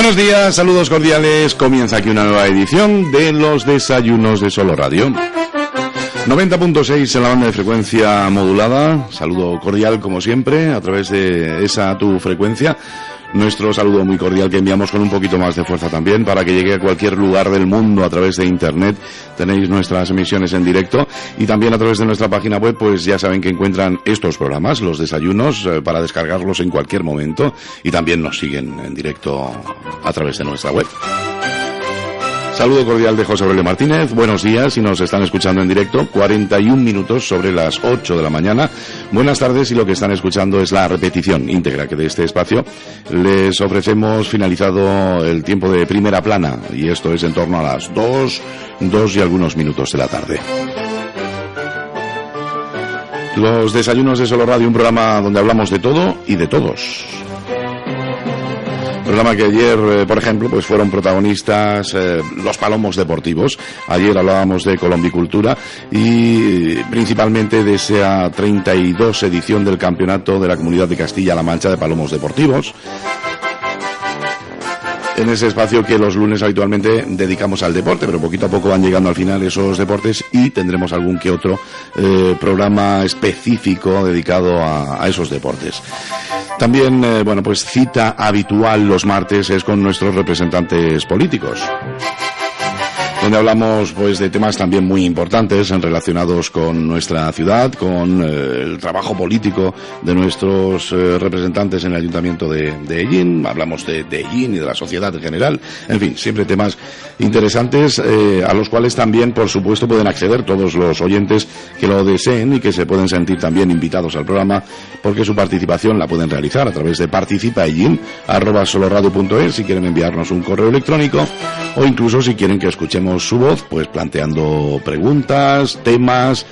Buenos días, saludos cordiales. Comienza aquí una nueva edición de los desayunos de Solo Radio. 90.6 en la banda de frecuencia modulada. Saludo cordial como siempre a través de esa tu frecuencia. Nuestro saludo muy cordial que enviamos con un poquito más de fuerza también para que llegue a cualquier lugar del mundo a través de internet. Tenéis nuestras emisiones en directo y también a través de nuestra página web, pues ya saben que encuentran estos programas, los desayunos, para descargarlos en cualquier momento, y también nos siguen en directo a través de nuestra web. Saludo cordial de José Aurelio Martínez. Buenos días, si nos están escuchando en directo, 41 minutos sobre las 8 de la mañana. Buenas tardes, y lo que están escuchando es la repetición íntegra que de este espacio les ofrecemos finalizado el tiempo de primera plana, y esto es en torno a las 2 y algunos minutos de la tarde. Los desayunos de Solo Radio, un programa donde hablamos de todo y de todos. Programa que ayer, por ejemplo, pues fueron protagonistas los palomos deportivos. Ayer hablábamos de colombicultura y principalmente de esa 32 edición del campeonato de la Comunidad de Castilla-La Mancha de palomos deportivos. En ese espacio que los lunes habitualmente dedicamos al deporte, pero poquito a poco van llegando al final esos deportes y tendremos algún que otro programa específico dedicado a esos deportes. También, bueno, pues cita habitual los martes es con nuestros representantes políticos, donde hablamos pues de temas también muy importantes relacionados con nuestra ciudad, con el trabajo político de nuestros representantes en el Ayuntamiento de Ellín. Hablamos de Ellín y de la sociedad en general. En fin, siempre temas interesantes a los cuales también, por supuesto, pueden acceder todos los oyentes que lo deseen y que se pueden sentir también invitados al programa, porque su participación la pueden realizar a través de participaellín@soloradio.es si quieren enviarnos un correo electrónico, o incluso si quieren que escuchemos su voz, pues planteando preguntas, temas,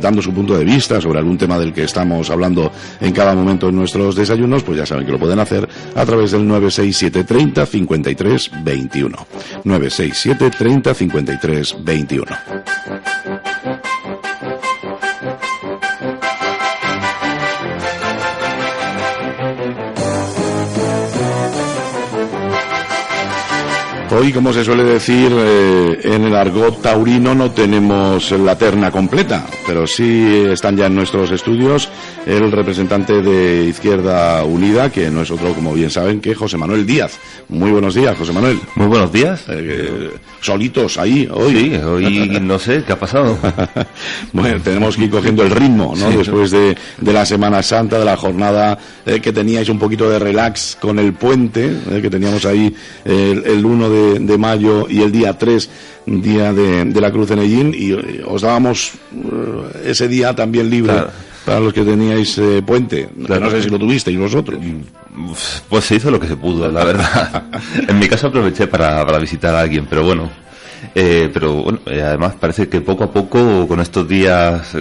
dando su punto de vista sobre algún tema del que estamos hablando en cada momento en nuestros desayunos, pues ya saben que lo pueden hacer a través del 967 30 53 21. 967 30 53 21. Hoy, como se suele decir en el argot taurino, no tenemos la terna completa, pero sí están ya en nuestros estudios el representante de Izquierda Unida, que no es otro, como bien saben, que José Manuel Díaz. Muy buenos días, José Manuel. Muy buenos días. Solitos ahí hoy. Sí, hoy no sé qué ha pasado. Bueno, tenemos que ir cogiendo el ritmo, ¿no? Sí. Después de la Semana Santa, de la jornada que teníais un poquito de relax con el puente, que teníamos ahí el 1 de mayo y el día 3, día de la Cruz en Ellín, y os dábamos ese día también libre. Claro. Para los que teníais puente, claro. No sé si lo tuvisteis vosotros. Pues se hizo lo que se pudo, la verdad. En mi caso aproveché para visitar a alguien, pero bueno. Además parece que poco a poco, con estos días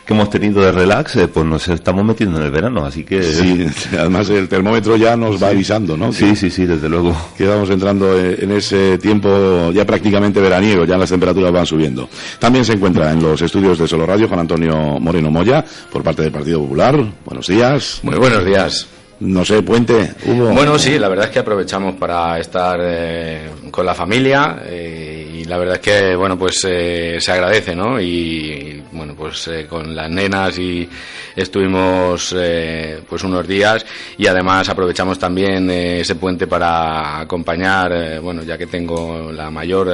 que hemos tenido de relax, pues nos estamos metiendo en el verano, así que... Sí, además el termómetro ya nos va avisando, ¿no? Sí, desde luego. Que vamos entrando en ese tiempo ya prácticamente veraniego, ya las temperaturas van subiendo. También se encuentra en los estudios de Solo Radio Juan Antonio Moreno Moya, por parte del Partido Popular. Buenos días. Muy buenos días. No sé, puente, ¿hubo? Bueno, sí, la verdad es que aprovechamos para estar con la familia y la verdad es que, bueno, pues se agradece, ¿no? Y, bueno, pues con las nenas y estuvimos pues unos días, y además aprovechamos también ese puente para acompañar, bueno, ya que tengo la mayor,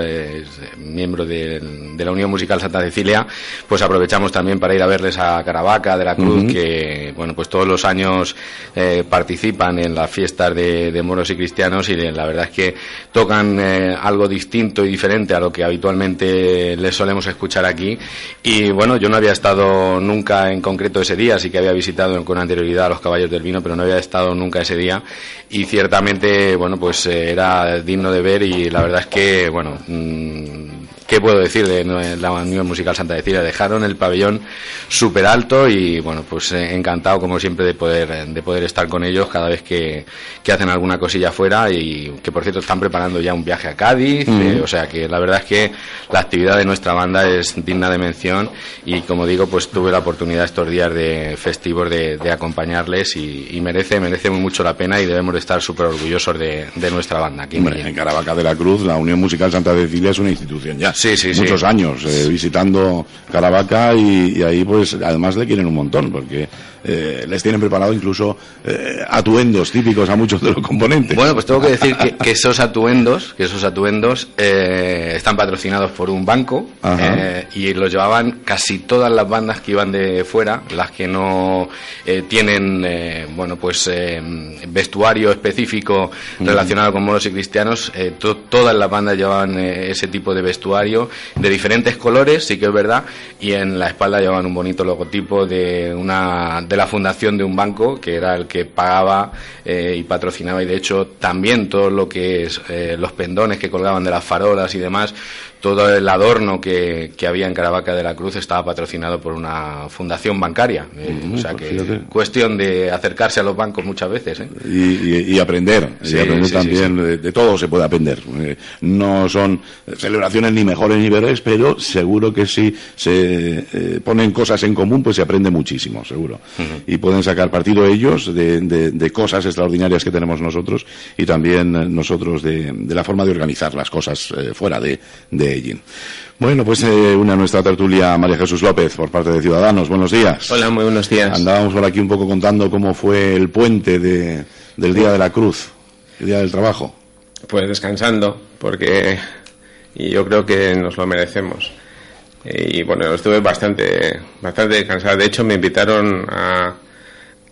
miembro de la Unión Musical Santa Cecilia, pues aprovechamos también para ir a verles a Caravaca de la Cruz, que, bueno, pues todos los años participan en las fiestas de moros y cristianos, y la verdad es que tocan algo distinto y diferente a lo que habitualmente les solemos escuchar aquí. Y bueno, yo no había estado nunca en concreto ese día, sí que había visitado con anterioridad a los Caballos del Vino, pero no había estado nunca ese día, y ciertamente, bueno, pues era digno de ver, y la verdad es que, bueno, ¿qué puedo decir de la Unión Musical Santa Cecilia? Dejaron el pabellón súper alto y bueno, pues encantado como siempre de poder estar con ellos cada vez que hacen alguna cosilla fuera, y que por cierto están preparando ya un viaje a Cádiz, o sea que la verdad es que la actividad de nuestra banda es digna de mención, y como digo, pues tuve la oportunidad estos días de festivos de acompañarles, y merece mucho la pena, y debemos de estar súper orgullosos de nuestra banda aquí. Hombre, en Caravaca de la Cruz la Unión Musical Santa Cecilia es una institución ya. Sí, muchos años visitando Caravaca, y ahí pues además le quieren un montón, porque les tienen preparado incluso atuendos típicos a muchos de los componentes. Bueno, pues tengo que decir que esos atuendos están patrocinados por un banco, y los llevaban casi todas las bandas que iban de fuera, las que no tienen vestuario específico relacionado con moros y cristianos. Todas las bandas llevaban ese tipo de vestuario de diferentes colores, sí que es verdad, y en la espalda llevaban un bonito logotipo de la fundación de un banco, que era el que pagaba y patrocinaba, y de hecho también todo lo que es los pendones que colgaban de las farolas y demás, todo el adorno que había en Caravaca de la Cruz estaba patrocinado por una fundación bancaria. O sea que fíjate, cuestión de acercarse a los bancos muchas veces. Y aprender. Sí, y aprender también. Sí. De todo se puede aprender. No son celebraciones ni mejores ni peores, pero seguro que si se ponen cosas en común, pues se aprende muchísimo, seguro. Y pueden sacar partido ellos de cosas extraordinarias que tenemos nosotros, y también nosotros de la forma de organizar las cosas fuera de Ellín. Bueno, pues una nuestra tertulia, María Jesús López, por parte de Ciudadanos. Buenos días. Hola, muy buenos días. Andábamos por aquí un poco contando cómo fue el puente del Día de la Cruz, el Día del Trabajo. Pues descansando, porque yo creo que nos lo merecemos. Y bueno, estuve bastante cansado. De hecho, me invitaron a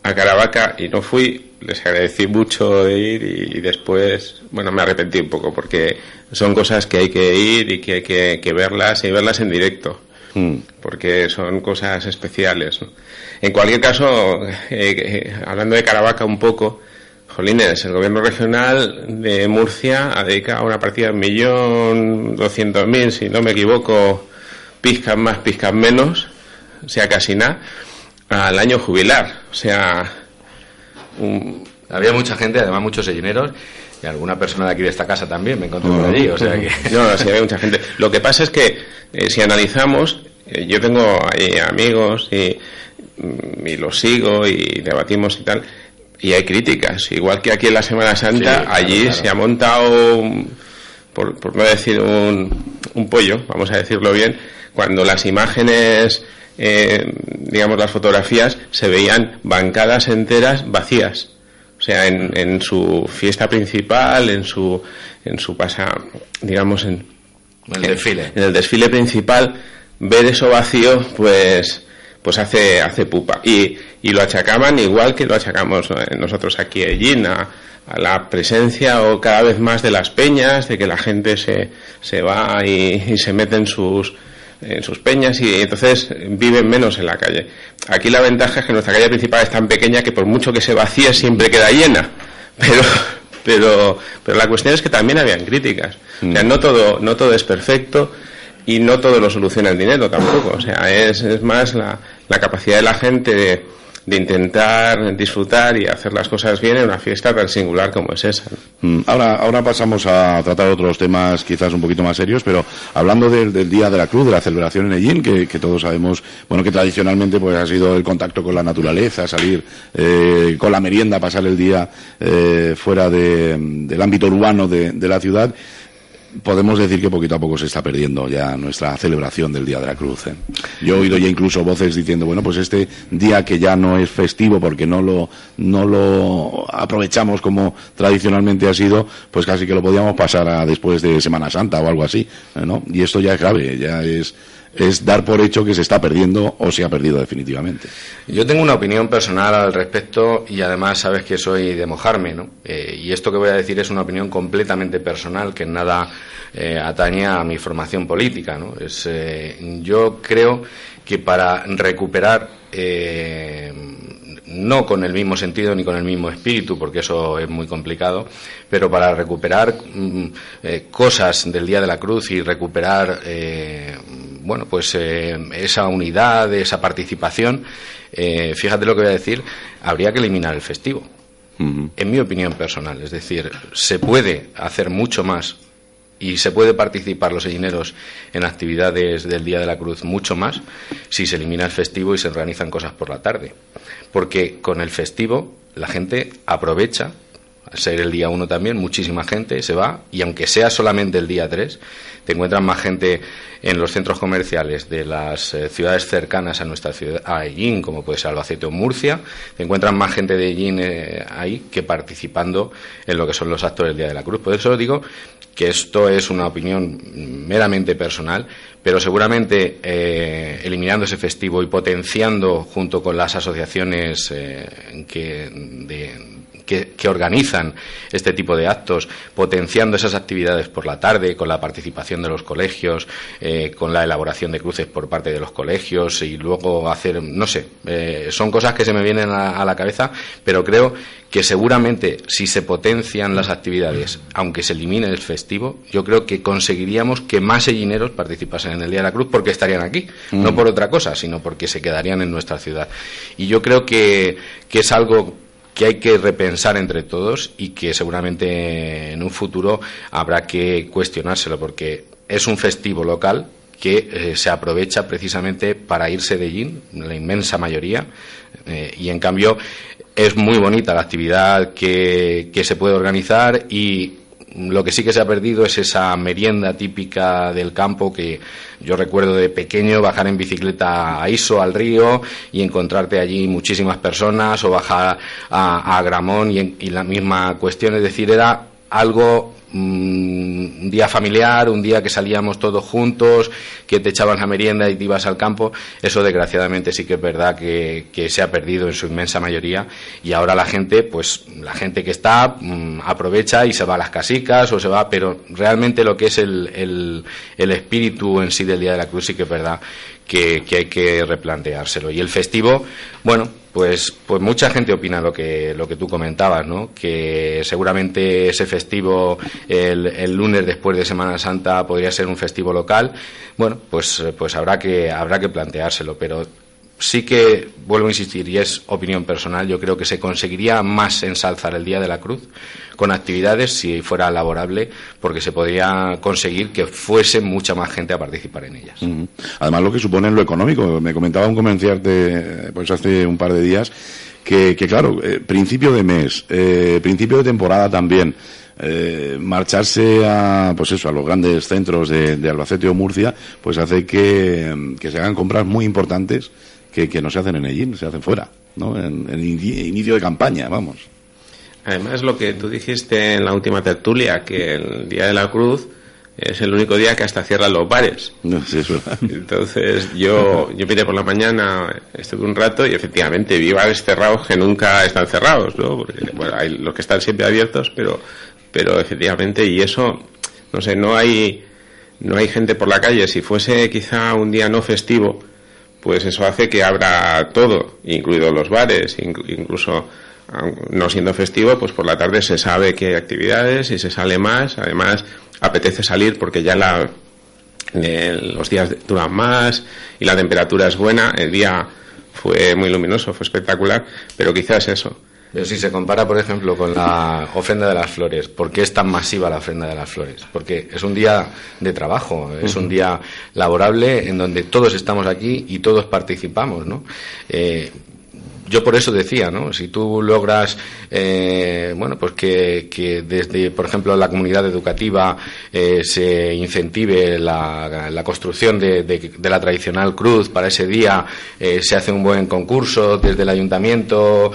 Caravaca y no fui. Les agradecí mucho de ir, y después, bueno, me arrepentí un poco, porque son cosas que hay que ir y que hay que verlas, y verlas en directo, porque son cosas especiales, ¿no? En cualquier caso, hablando de Caravaca un poco, jolines, el gobierno regional de Murcia ha dedicado una partida de 1.200.000, si no me equivoco, pizcas más, pizcas menos, o sea, casi nada, al año jubilar, o sea... Había mucha gente, además muchos sellineros, y alguna persona de aquí de esta casa también me encontré por allí, o sea que... No, sí, había mucha gente. Lo que pasa es que si analizamos, yo tengo ahí amigos y los sigo y debatimos y tal, y hay críticas, igual que aquí en la Semana Santa, sí, allí claro. Se ha montado, por no decir un pollo, vamos a decirlo bien, cuando las imágenes... digamos, las fotografías, se veían bancadas enteras vacías, o sea, en su fiesta principal, en su digamos, en el desfile principal, ver eso vacío, pues hace pupa, y lo achacaban igual que lo achacamos nosotros aquí en a la presencia o cada vez más de las peñas, de que la gente se va y se mete en sus peñas, y entonces viven menos en la calle. Aquí la ventaja es que nuestra calle principal es tan pequeña que por mucho que se vacíe siempre queda llena, pero la cuestión es que también habían críticas. O sea, no todo es perfecto, y no todo lo soluciona el dinero tampoco. O sea, es más la capacidad de la gente de intentar disfrutar y hacer las cosas bien en una fiesta tan singular como es esa, ¿no? Ahora pasamos a tratar otros temas quizás un poquito más serios, pero hablando del Día de la Cruz, de la celebración en Ellín, que todos sabemos, bueno, que tradicionalmente pues ha sido el contacto con la naturaleza, salir con la merienda, pasar el día fuera del ámbito urbano de la ciudad. Podemos decir que poquito a poco se está perdiendo ya nuestra celebración del Día de la Cruz, ¿eh? Yo he oído ya incluso voces diciendo, bueno, pues este día que ya no es festivo porque no lo aprovechamos como tradicionalmente ha sido, pues casi que lo podíamos pasar a después de Semana Santa o algo así, ¿no? Y esto ya es grave, ya es dar por hecho que se está perdiendo o se ha perdido definitivamente. Yo tengo una opinión personal al respecto, y además sabes que soy de mojarme, ¿no? Y esto que voy a decir es una opinión completamente personal, que en nada atañe a mi formación política, ¿no? Yo creo que para recuperar no con el mismo sentido ni con el mismo espíritu, porque eso es muy complicado, pero para recuperar cosas del Día de la Cruz y recuperar esa unidad, esa participación, fíjate lo que voy a decir, habría que eliminar el festivo. En mi opinión personal, es decir, se puede hacer mucho más y se puede participar los sellineros en actividades del Día de la Cruz mucho más si se elimina el festivo y se organizan cosas por la tarde, porque con el festivo la gente aprovecha, al ser el día 1 también, muchísima gente se va, y aunque sea solamente el día 3, te encuentras más gente en los centros comerciales de las ciudades cercanas a nuestra ciudad, a Hellín, como puede ser Albacete o Murcia, te encuentras más gente de Hellín ahí que participando en lo que son los actos del Día de la Cruz. Por eso digo que esto es una opinión meramente personal, pero seguramente eliminando ese festivo y potenciando junto con las asociaciones que organizan este tipo de actos, potenciando esas actividades por la tarde, con la participación de los colegios, con la elaboración de cruces por parte de los colegios, y luego hacer, no sé, son cosas que se me vienen a la cabeza, pero creo que seguramente si se potencian las actividades, aunque se elimine el festivo, yo creo que conseguiríamos que más sellineros participasen en el Día de la Cruz, porque estarían aquí, no por otra cosa, sino porque se quedarían en nuestra ciudad. Y yo creo que es algo que hay que repensar entre todos y que seguramente en un futuro habrá que cuestionárselo, porque es un festivo local que se aprovecha precisamente para irse de Hellín, la inmensa mayoría, y en cambio es muy bonita la actividad que se puede organizar, y lo que sí que se ha perdido es esa merienda típica del campo que yo recuerdo de pequeño, bajar en bicicleta a Iso, al río, y encontrarte allí muchísimas personas, o bajar a Agramón y la misma cuestión, es decir, era algo, un día familiar, un día que salíamos todos juntos, que te echaban la merienda y te ibas al campo. Eso desgraciadamente sí que es verdad que se ha perdido en su inmensa mayoría, y ahora la gente que está aprovecha y se va a las casicas o se va, pero realmente lo que es el espíritu en sí del Día de la Cruz sí que es verdad que hay que replanteárselo. Y el festivo, bueno, pues mucha gente opina lo que tú comentabas, ¿no? Que seguramente ese festivo el lunes después de Semana Santa podría ser un festivo local. Bueno, pues habrá que planteárselo, pero sí que, vuelvo a insistir, y es opinión personal, yo creo que se conseguiría más ensalzar el Día de la Cruz con actividades si fuera laborable, porque se podría conseguir que fuese mucha más gente a participar en ellas. Además, lo que supone en lo económico. Me comentaba un comerciante hace un par de días que claro, principio de mes, principio de temporada también, marcharse a los grandes centros de Albacete o Murcia, pues hace que se hagan compras muy importantes que no se hacen en Hellín, se hacen fuera, ¿no? En inicio de campaña, vamos. Además, lo que tú dijiste en la última tertulia, que el Día de la Cruz es el único día que hasta cierran los bares. No, sí, es verdad. Entonces yo vine por la mañana, estuve un rato y efectivamente vi bares cerrados que nunca están cerrados, ¿no? Porque, bueno, hay los que están siempre abiertos, pero efectivamente, y eso, no sé, no hay gente por la calle. Si fuese quizá un día no festivo, pues eso hace que abra todo, incluidos los bares, incluso no siendo festivo, pues por la tarde se sabe que hay actividades y se sale más. Además, apetece salir porque ya los días duran más y la temperatura es buena. El día fue muy luminoso, fue espectacular, pero quizás eso. Pero si se compara, por ejemplo, con la ofrenda de las flores, ¿por qué es tan masiva la ofrenda de las flores? Porque es un día de trabajo, es un día laborable en donde todos estamos aquí y todos participamos, ¿no? Yo por eso decía, ¿no? Si tú logras, pues que desde, por ejemplo, la comunidad educativa se incentive la construcción de la tradicional cruz para ese día, se hace un buen concurso desde el ayuntamiento,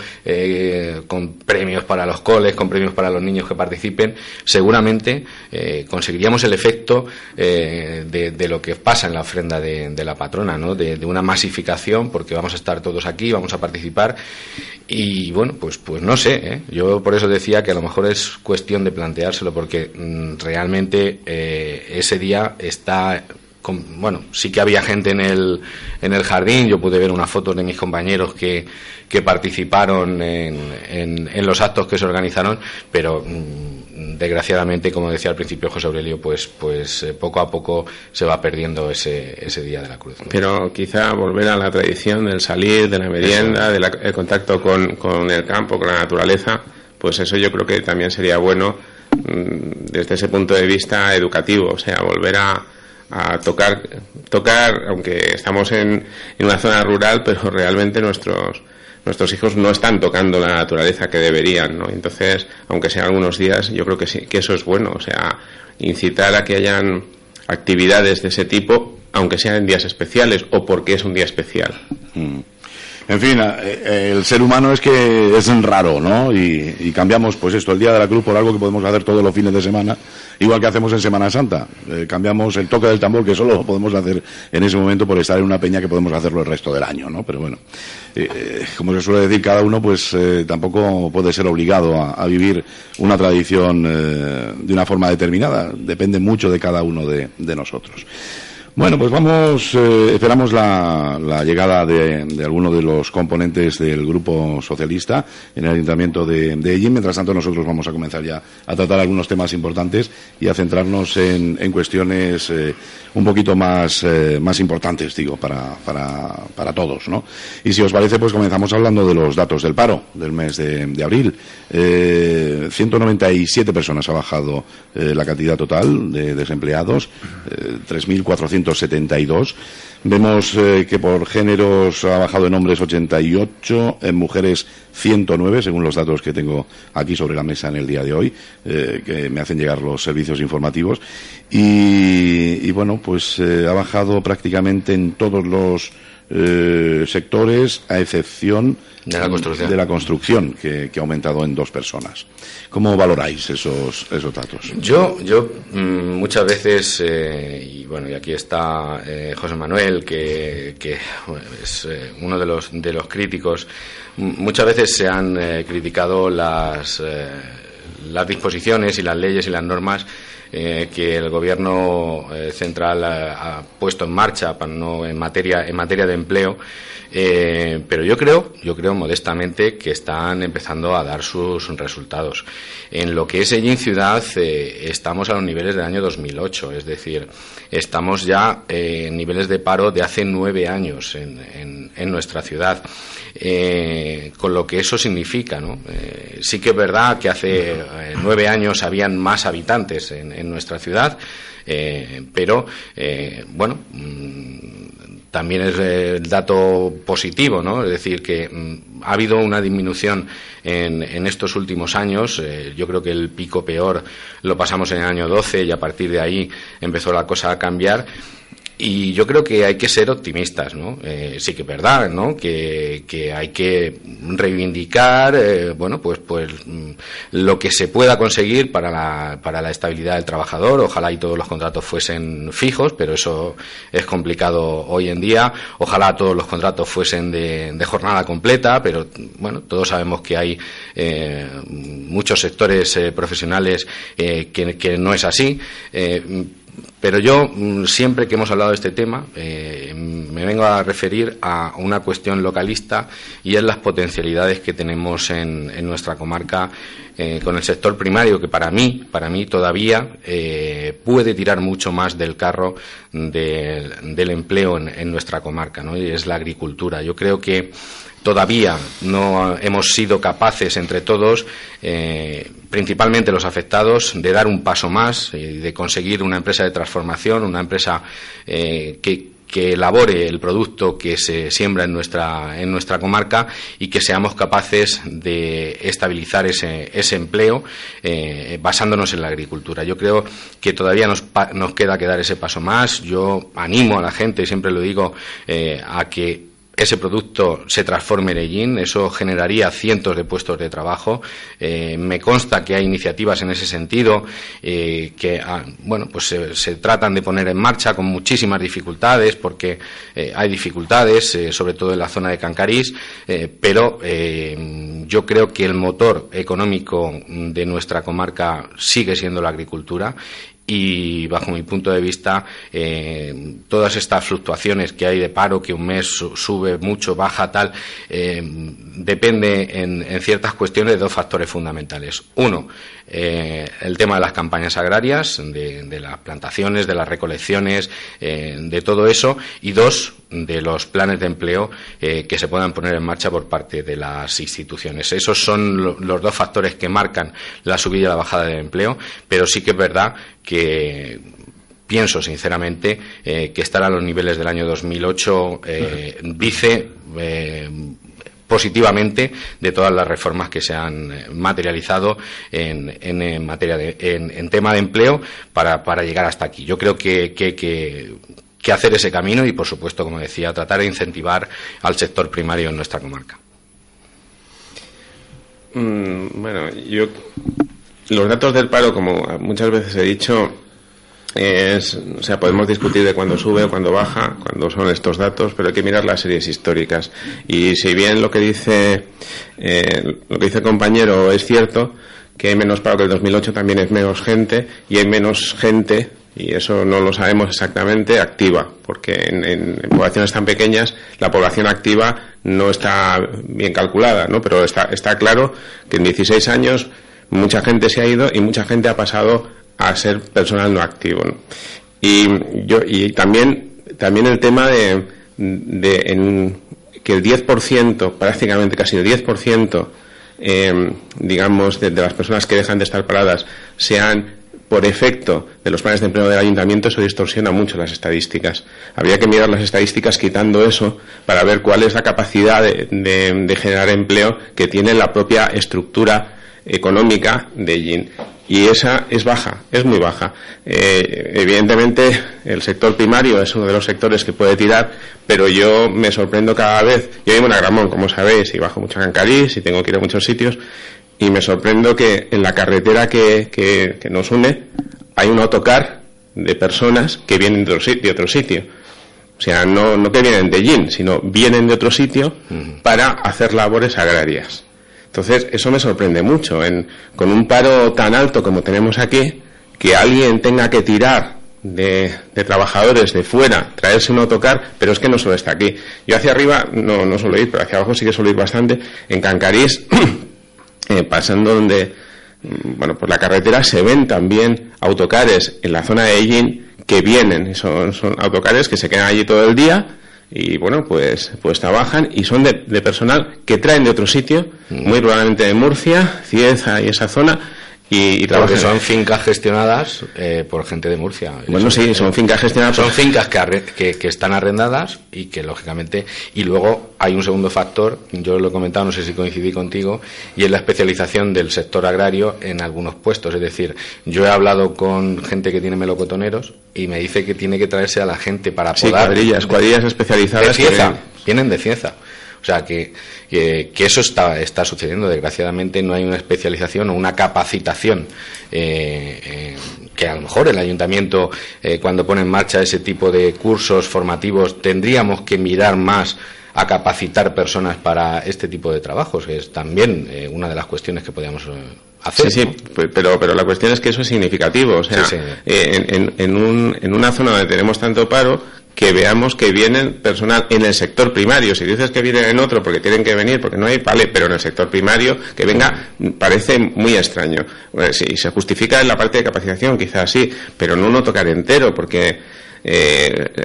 con premios para los coles, con premios para los niños que participen, seguramente conseguiríamos el efecto de lo que pasa en la ofrenda de la patrona, ¿no? De una masificación, porque vamos a estar todos aquí, vamos a participar. Y bueno, pues no sé, ¿eh? Yo por eso decía que a lo mejor es cuestión de planteárselo, porque realmente ese día está bueno, sí que había gente en el jardín. Yo pude ver unas fotos de mis compañeros que participaron en los actos que se organizaron, pero desgraciadamente, como decía al principio José Aurelio, pues poco a poco se va perdiendo ese Día de la Cruz, ¿no? Pero quizá volver a la tradición del salir, de la merienda, el contacto con el campo, con la naturaleza, pues eso yo creo que también sería bueno desde ese punto de vista educativo, o sea, volver a tocar, aunque estamos en una zona rural, pero realmente nuestros hijos no están tocando la naturaleza que deberían, ¿no? Entonces, aunque sean algunos días, yo creo que sí, que eso es bueno, o sea, incitar a que hayan actividades de ese tipo, aunque sean en días especiales o porque es un día especial. En fin, el ser humano es que es raro, ¿no? Y cambiamos, pues esto, el Día de la Cruz por algo que podemos hacer todos los fines de semana, igual que hacemos en Semana Santa. Cambiamos el toque del tambor, que solo lo podemos hacer en ese momento por estar en una peña, que podemos hacerlo el resto del año, ¿no? Pero bueno, como se suele decir, cada uno pues tampoco puede ser obligado a vivir una tradición de una forma determinada. Depende mucho de cada uno de nosotros. Bueno, pues esperamos la llegada de alguno de los componentes del Grupo Socialista en el Ayuntamiento de Ellín. Mientras tanto, nosotros vamos a comenzar ya a tratar algunos temas importantes y a centrarnos en cuestiones un poquito más importantes, digo, para todos, ¿no? Y si os parece, pues comenzamos hablando de los datos del paro del mes de abril. 197 personas ha bajado la cantidad total de desempleados, 3.472. Vemos que por géneros ha bajado en hombres 88, en mujeres 109, según los datos que tengo aquí sobre la mesa en el día de hoy, que me hacen llegar los servicios informativos. Y bueno, pues ha bajado prácticamente en todos los sectores, a excepción de la construcción, que ha aumentado en 2 personas. ¿Cómo valoráis esos datos? Yo muchas veces, y bueno, y aquí está José Manuel, que bueno, es uno de los críticos. Muchas veces se han criticado las disposiciones y las leyes y las normas que el gobierno central ha puesto en marcha en materia de empleo, pero yo creo modestamente que están empezando a dar sus resultados. En lo que es Ellín ciudad, estamos a los niveles del año 2008, es decir, estamos ya en niveles de paro de hace 9 años en nuestra ciudad. Con lo que eso significa, ¿no? Sí que es verdad que hace 9 años habían más habitantes en nuestra ciudad, pero bueno, también es el dato positivo, ¿no? Es decir, que ha habido una disminución en estos últimos años. Yo creo que el pico peor lo pasamos en el año 12 y a partir de ahí empezó la cosa a cambiar. Y yo creo que hay que ser optimistas, ¿no? Sí que es verdad, ¿no? Que hay que reivindicar, bueno, pues lo que se pueda conseguir para la estabilidad del trabajador. Ojalá y todos los contratos fuesen fijos, pero eso es complicado hoy en día. Ojalá todos los contratos fuesen de jornada completa, pero bueno, todos sabemos que hay muchos sectores profesionales que no es así. Pero yo, siempre que hemos hablado de este tema, me vengo a referir a una cuestión localista, y es las potencialidades que tenemos en nuestra comarca con el sector primario, que para mí todavía puede tirar mucho más del carro del empleo en nuestra comarca, ¿no? Y es la agricultura. Yo creo que todavía no hemos sido capaces entre todos, principalmente los afectados, de dar un paso más y de conseguir una empresa de transformación, una empresa que elabore el producto que se siembra en nuestra comarca, y que seamos capaces de estabilizar ese empleo basándonos en la agricultura. Yo creo que todavía nos queda que dar ese paso más. Yo animo a la gente, y siempre lo digo, a que ese producto se transforme en Ellín. Eso generaría cientos de puestos de trabajo. Me consta que hay iniciativas en ese sentido que bueno, pues se tratan de poner en marcha con muchísimas dificultades, porque hay dificultades, sobre todo en la zona de Cancarís, pero yo creo que el motor económico de nuestra comarca sigue siendo la agricultura. y bajo mi punto de vista todas estas fluctuaciones que hay de paro, que un mes sube mucho, baja, tal, depende en ciertas cuestiones de dos factores fundamentales. Uno, el tema de las campañas agrarias, de las plantaciones, de las recolecciones, de todo eso, y dos, de los planes de empleo que se puedan poner en marcha por parte de las instituciones. Esos son los dos factores que marcan la subida y la bajada del empleo, pero sí que es verdad que pienso sinceramente que estar a los niveles del año 2008 dice positivamente de todas las reformas que se han materializado en materia en tema de empleo para llegar hasta aquí. Yo creo que hacer ese camino y, por supuesto, como decía, tratar de incentivar al sector primario en nuestra comarca. Bueno, los datos del paro, como muchas veces he dicho, o sea, podemos discutir de cuándo sube o cuándo baja, cuándo son estos datos, pero hay que mirar las series históricas. Y si bien lo que dice el compañero es cierto, que hay menos paro que el 2008, también es menos gente, y hay menos gente, y eso no lo sabemos exactamente, activa, porque en poblaciones tan pequeñas la población activa no está bien calculada, ¿no? Pero está claro que en 16 años mucha gente se ha ido y mucha gente ha pasado a ser personal no activo, ¿no? Y también el tema de que el 10%, prácticamente casi el 10%, digamos, de las personas que dejan de estar paradas sean por efecto de los planes de empleo del ayuntamiento, eso distorsiona mucho las estadísticas. Habría que mirar las estadísticas quitando eso para ver cuál es la capacidad de generar empleo que tiene la propia estructura económica de Ellín. Y esa es baja, es muy baja. Evidentemente el sector primario es uno de los sectores que puede tirar, pero yo me sorprendo cada vez. Yo vivo en Agramón, como sabéis, y bajo mucho a Cancarís y tengo que ir a muchos sitios, y me sorprendo que en la carretera que nos une hay un autocar de personas que vienen de otro sitio. O sea, no que vienen de Ellín, sino vienen de otro sitio para hacer labores agrarias. Entonces, eso me sorprende mucho. Con un paro tan alto como tenemos aquí, que alguien tenga que tirar de trabajadores de fuera, traerse un autocar, pero es que no solo está aquí. Yo hacia arriba no suelo ir, pero hacia abajo sí que suelo ir bastante. En Cancarís, pasando por la carretera, se ven también autocares en la zona de Ellín que vienen, son autocares que se quedan allí todo el día y pues trabajan y son de personal que traen de otro sitio, muy probablemente de Murcia, Cieza y esa zona, y trabajan. Porque son fincas gestionadas por gente de Murcia. Bueno, sí, son fincas gestionadas. Son fincas que están arrendadas y que, lógicamente, y luego hay un segundo factor, yo lo he comentado, no sé si coincidí contigo, y es la especialización del sector agrario en algunos puestos. Es decir, yo he hablado con gente que tiene melocotoneros y me dice que tiene que traerse a la gente para podar. Cuadrillas especializadas. De Cieza, vienen de Cieza. O sea, que eso está sucediendo. Desgraciadamente no hay una especialización o una capacitación que a lo mejor el ayuntamiento, cuando pone en marcha ese tipo de cursos formativos, tendríamos que mirar más a capacitar personas para este tipo de trabajos, que es también una de las cuestiones que podríamos hacer. Sí, pero la cuestión es que eso es significativo. O sea, sí. En una zona donde tenemos tanto paro, que veamos que vienen personal en el sector primario. Si dices que vienen en otro porque tienen que venir, porque no hay, vale, pero en el sector primario que venga parece muy extraño. Bueno, si se justifica en la parte de capacitación, quizás sí, pero no un autocar entero, porque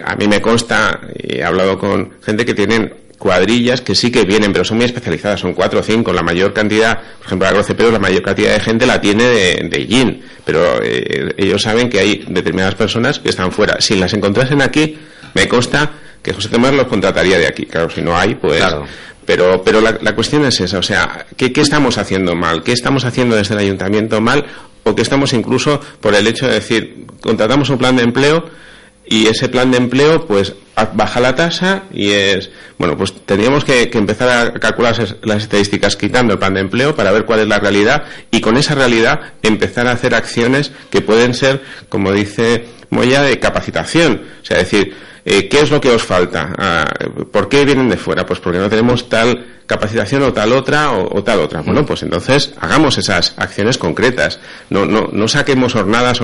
a mí me consta, y he hablado con gente que tienen cuadrillas que sí que vienen, pero son muy especializadas, son 4 o 5, la mayor cantidad, por ejemplo, Agroceperos, la mayor cantidad de gente la tiene de Ellín, pero ellos saben que hay determinadas personas que están fuera. Si las encontrasen aquí, me consta que José Tomás los contrataría de aquí. Claro, si no hay, pues... Claro. Pero la cuestión es esa, o sea, ¿qué estamos haciendo mal? ¿Qué estamos haciendo desde el ayuntamiento mal? ¿O qué estamos incluso por el hecho de decir, contratamos un plan de empleo y ese plan de empleo, pues baja la tasa y bueno, pues teníamos que empezar a calcular las estadísticas quitando el plan de empleo para ver cuál es la realidad y con esa realidad empezar a hacer acciones que pueden ser, como dice Moya, de capacitación. O sea, decir, ¿qué es lo que os falta? ¿Por qué vienen de fuera? Pues porque no tenemos tal capacitación o tal otra o tal otra. Bueno, pues entonces hagamos esas acciones concretas. No saquemos hornadas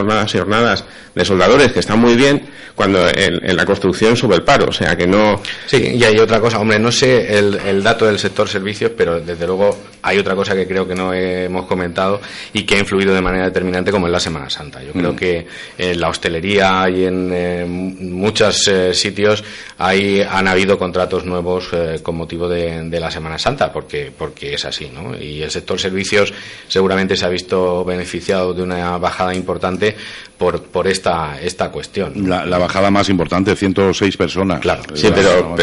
de soldadores, que están muy bien, cuando en la construcción sube el paro. O sea, que no... Sí, y hay otra cosa. Hombre, no sé el dato del sector servicios, pero desde luego hay otra cosa que creo que no hemos comentado y que ha influido de manera determinante, como es la Semana Santa. Yo creo que en la hostelería y en muchos sitios han habido contratos nuevos con motivo de la Semana Santa, porque es así, ¿no? Y el sector servicios seguramente se ha visto beneficiado de una bajada importante por esta cuestión. La bajada más importante, 106 personas. Claro. Sí, pero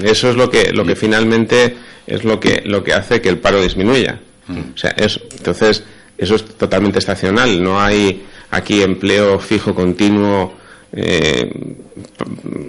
eso es lo que finalmente es lo que hace que el paro disminuya. O sea, entonces eso es totalmente estacional. No hay aquí empleo fijo continuo.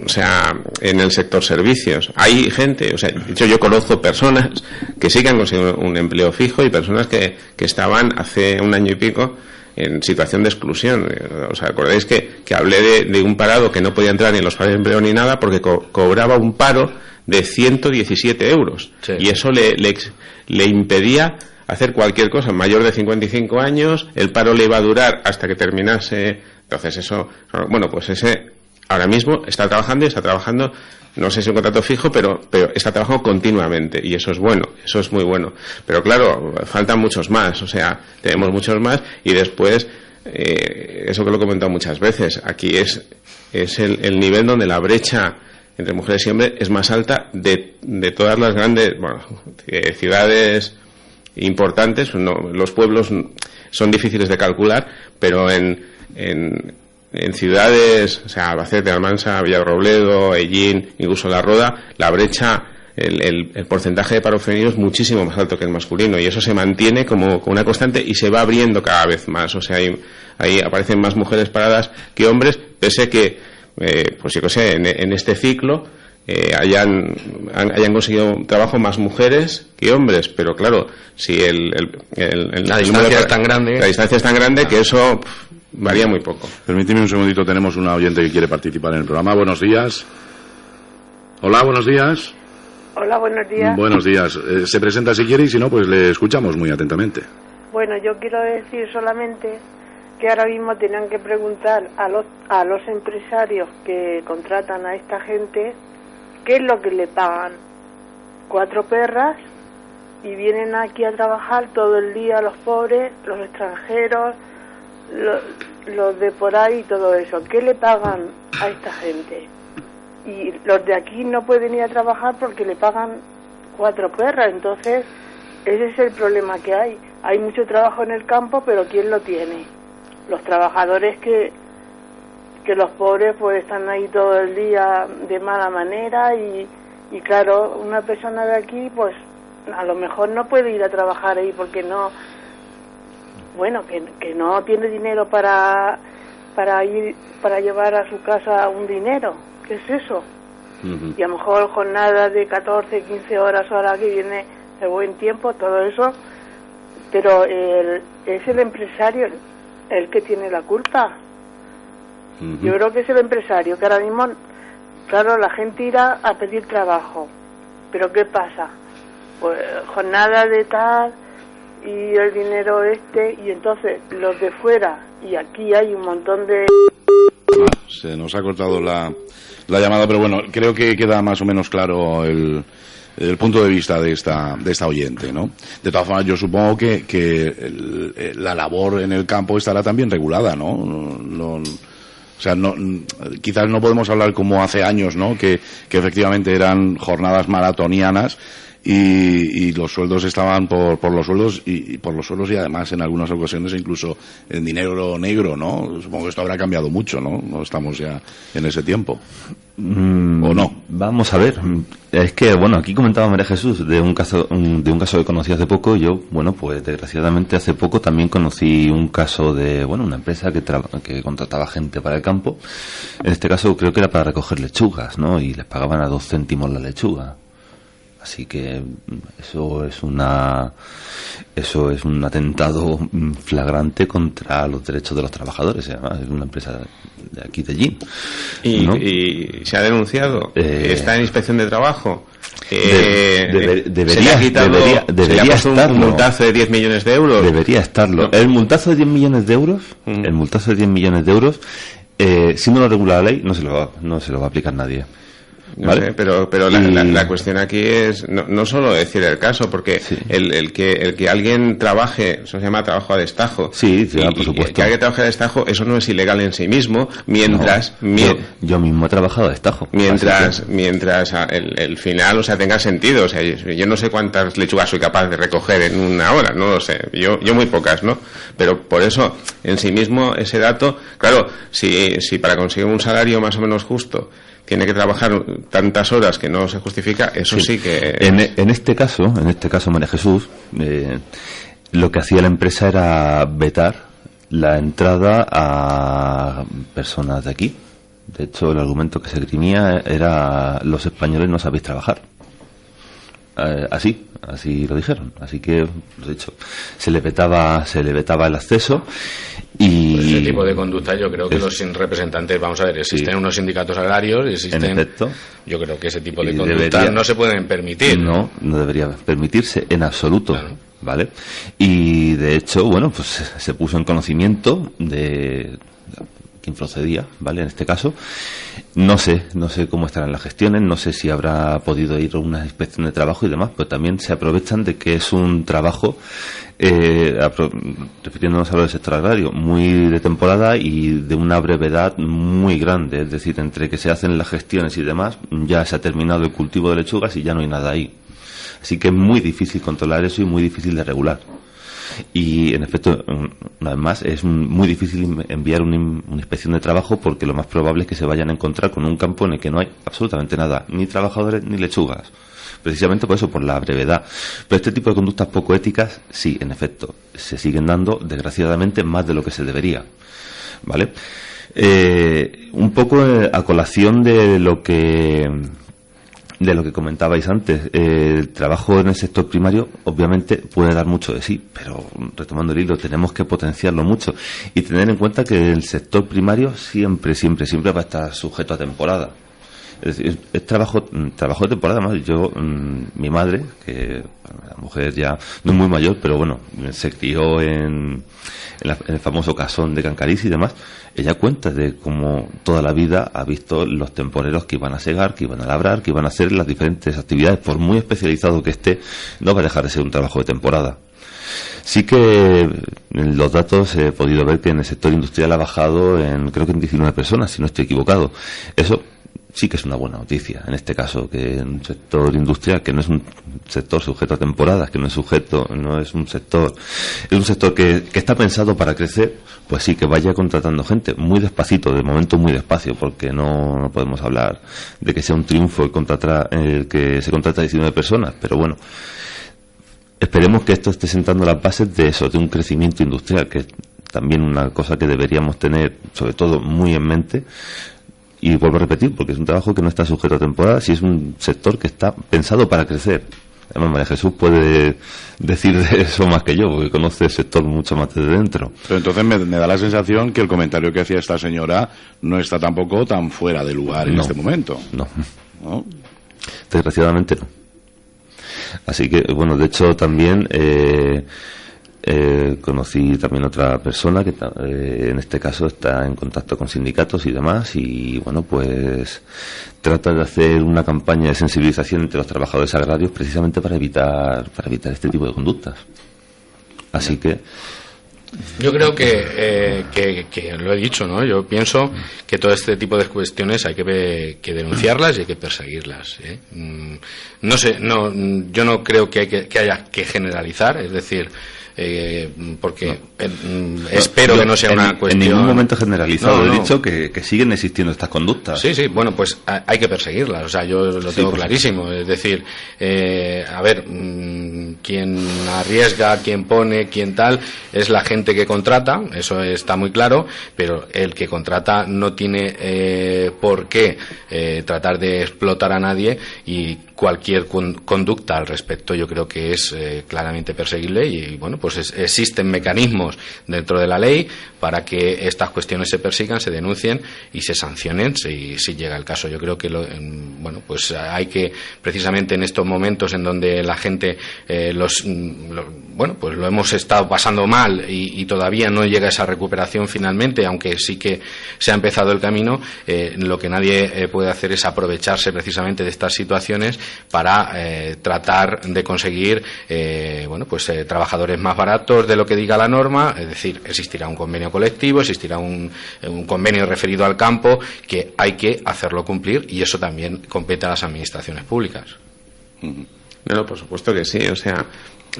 O sea, en el sector servicios hay gente, o sea, de hecho yo conozco personas que sí que han conseguido un empleo fijo y personas que estaban hace un año y pico en situación de exclusión. ¿Os acordáis que hablé de un parado que no podía entrar ni en los planes de empleo ni nada porque cobraba un paro de 117 euros? Sí. Y eso le impedía hacer cualquier cosa. Mayor de 55 años, el paro le iba a durar hasta que terminase. Entonces eso, bueno, pues ese ahora mismo está trabajando, no sé si un contrato fijo, pero está trabajando continuamente y eso es bueno, eso es muy bueno. Pero claro, faltan muchos más, o sea, tenemos muchos más y después, eso que lo he comentado muchas veces, aquí es el nivel donde la brecha entre mujeres y hombres es más alta de todas las grandes, ciudades importantes. Los pueblos son difíciles de calcular, pero en ciudades, o sea, Albacete, Almansa, Villarrobledo, Ellín, incluso La Roda, la brecha, el porcentaje de paro femenino es muchísimo más alto que el masculino y eso se mantiene como una constante y se va abriendo cada vez más. O sea, ahí aparecen más mujeres paradas que hombres, pese que, pues yo qué sé, en este ciclo hayan conseguido trabajo más mujeres que hombres, pero claro, si la distancia es tan grande que eso varía muy poco. Permíteme un segundito, tenemos una oyente que quiere participar en el programa. Buenos días. Hola, buenos días. Hola, buenos días. Buenos días. Se presenta si quiere y si no, pues le escuchamos muy atentamente. Bueno, yo quiero decir solamente que ahora mismo tenían que preguntar a los empresarios que contratan a esta gente qué es lo que le pagan. 4 perras y vienen aquí a trabajar todo el día los pobres, los extranjeros, los de por ahí y todo eso. ¿Qué le pagan a esta gente? Y los de aquí no pueden ir a trabajar porque le pagan 4 perras. Entonces ese es el problema que hay. Hay mucho trabajo en el campo, pero ¿quién lo tiene? Los trabajadores que los pobres pues están ahí todo el día de mala manera y claro, una persona de aquí pues a lo mejor no puede ir a trabajar ahí porque no, bueno, que no tiene dinero para llevar a su casa un dinero. ¿Qué es eso? Uh-huh. Y a lo mejor jornadas de 14, 15 horas ahora que viene de buen tiempo, todo eso, pero es el empresario el que tiene la culpa. Uh-huh. Yo creo que es el empresario, que ahora mismo, claro, la gente irá a pedir trabajo, pero ¿qué pasa? Pues jornada de tal y el dinero y entonces los de fuera, y aquí hay un montón de... Se nos ha cortado la llamada, pero bueno, creo que queda más o menos claro el punto de vista de esta oyente, ¿no? De todas formas, yo supongo que la labor en el campo estará también regulada, ¿no? O sea, quizás no podemos hablar como hace años, ¿no? Que efectivamente eran jornadas maratonianas y los sueldos estaban por los sueldos y por los sueldos, y además en algunas ocasiones incluso en dinero negro, ¿no? Supongo que esto habrá cambiado mucho, ¿no? No estamos ya en ese tiempo. ¿O no? Vamos a ver. Es que, bueno, aquí comentaba María Jesús de un caso que conocí hace poco. Yo, bueno, pues desgraciadamente hace poco también conocí un caso de, bueno, una empresa que contrataba gente para el campo. En este caso creo que era para recoger lechugas, ¿no? Y les pagaban a 2 céntimos la lechuga. Así que eso es un atentado flagrante contra los derechos de los trabajadores. Además, es una empresa de aquí de allí. ¿No? ¿Y se ha denunciado? ¿Está en inspección de trabajo? Debería estarlo. ¿Un multazo de 10 millones de euros? Debería estarlo. No. El multazo de 10 millones de euros, si no lo regula la ley, no se lo va a aplicar nadie. No sé, pero la cuestión aquí es no solo decir el caso, porque sí. el que alguien trabaje, eso se llama trabajo a destajo. Sí, por supuesto. Que alguien trabaje a destajo, eso no es ilegal en sí mismo, mientras... Yo mismo he trabajado a destajo. Mientras el final, o sea, tenga sentido. O sea, yo no sé cuántas lechugas soy capaz de recoger en una hora, no lo sé. Yo muy pocas, ¿no? Pero por eso, en sí mismo, ese dato... Claro, si para conseguir un salario más o menos justo tiene que trabajar tantas horas que no se justifica, eso sí que... En este caso, María Jesús, lo que hacía la empresa era vetar la entrada a personas de aquí. De hecho, el argumento que se esgrimía era: los españoles no sabéis trabajar. Así lo dijeron. Así que, de hecho, se le vetaba el acceso. Y pues ese tipo de conducta, yo creo que los representantes, vamos a ver, existen unos sindicatos agrarios, en efecto, yo creo que ese tipo de conducta no se pueden permitir. No debería permitirse en absoluto. Claro. ¿Vale? Y de hecho, bueno, pues se puso en conocimiento de quien procedía, ¿vale? En este caso, no sé cómo estarán las gestiones, no sé si habrá podido ir a una inspección de trabajo y demás, pero también se aprovechan de que es un trabajo, refiriéndonos a lo del sector agrario, muy de temporada y de una brevedad muy grande, es decir, entre que se hacen las gestiones y demás, ya se ha terminado el cultivo de lechugas y ya no hay nada ahí. Así que es muy difícil controlar eso y muy difícil de regular. Y en efecto, una vez más, es muy difícil enviar una inspección de trabajo, porque lo más probable es que se vayan a encontrar con un campo en el que no hay absolutamente nada, ni trabajadores ni lechugas, precisamente por eso, por la brevedad. Pero este tipo de conductas poco éticas, sí, en efecto, se siguen dando, desgraciadamente, más de lo que se debería, ¿vale? Un poco a colación de lo que comentabais antes, el trabajo en el sector primario obviamente puede dar mucho de sí, pero retomando el hilo, tenemos que potenciarlo mucho y tener en cuenta que el sector primario siempre va a estar sujeto a temporada. Es decir, es trabajo de temporada. Más yo, mi madre, que la mujer ya no es muy mayor, pero bueno, se crió en el famoso casón de Cancarís y demás. Ella cuenta de cómo toda la vida ha visto los temporeros que iban a segar, que iban a labrar, que iban a hacer las diferentes actividades. Por muy especializado que esté, no va a dejar de ser un trabajo de temporada. Sí que en los datos he podido ver que en el sector industrial ha bajado creo que en 19 personas, si no estoy equivocado. Eso sí que es una buena noticia, en este caso, que en un sector industrial, que no es un sector sujeto a temporadas, que es un sector que está pensado para crecer, pues sí, que vaya contratando gente muy despacito, de momento muy despacio, porque no podemos hablar de que sea un triunfo el que se contrata 19 personas, pero bueno, esperemos que esto esté sentando las bases de eso, de un crecimiento industrial, que es también una cosa que deberíamos tener, sobre todo, muy en mente. Y vuelvo a repetir, porque es un trabajo que no está sujeto a temporada, si es un sector que está pensado para crecer. Además, María Jesús puede decir de eso más que yo, porque conoce el sector mucho más desde dentro. Pero entonces me da la sensación que el comentario que hacía esta señora no está tampoco tan fuera de lugar en este momento. No. Desgraciadamente no. Así que, bueno, de hecho también... conocí también otra persona que en este caso está en contacto con sindicatos y demás, y bueno, pues trata de hacer una campaña de sensibilización entre los trabajadores agrarios, precisamente para evitar este tipo de conductas. Así que Yo creo que lo he dicho, ¿no? Yo pienso que todo este tipo de cuestiones hay que denunciarlas y hay que perseguirlas, ¿eh? No sé, yo no creo que haya que generalizar, es decir, porque espero que no sea una cuestión. En ningún momento generalizado. He dicho que siguen existiendo estas conductas. Sí, bueno, pues hay que perseguirlas. O sea, yo lo tengo clarísimo. Es decir, a ver, quien arriesga, quien pone, quien tal, es la gente que contrata. Eso está muy claro. Pero el que contrata no tiene por qué tratar de explotar a nadie, y cualquier conducta al respecto yo creo que es claramente perseguible. Y bueno, pues existen mecanismos dentro de la ley para que estas cuestiones se persigan, se denuncien y se sancionen si llega el caso. Yo creo que bueno, pues hay que, precisamente en estos momentos en donde la gente bueno, pues lo hemos estado pasando mal y todavía no llega esa recuperación finalmente, aunque sí que se ha empezado el camino, lo que nadie puede hacer es aprovecharse precisamente de estas situaciones para tratar de conseguir bueno, pues trabajadores más baratos de lo que diga la norma. Es decir, existirá un convenio colectivo, existirá un convenio referido al campo, que hay que hacerlo cumplir, y eso también compete a las administraciones públicas. No, por supuesto que sí. O sea,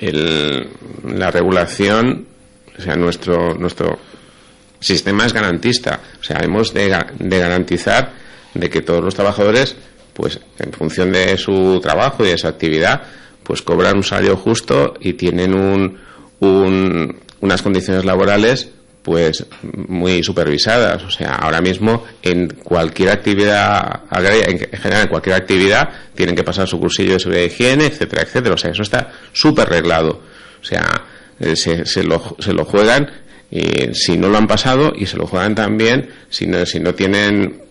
la regulación, o sea, nuestro sistema es garantista. O sea, hemos de garantizar de que todos los trabajadores, pues en función de su trabajo y de su actividad, pues cobran un salario justo y tienen unas condiciones laborales pues muy supervisadas. O sea, ahora mismo en cualquier actividad agraria, en general en cualquier actividad, tienen que pasar su cursillo de seguridad y higiene, etcétera, etcétera. O sea, eso está súper reglado. O sea, se lo juegan, y si no lo han pasado, y se lo juegan también si no tienen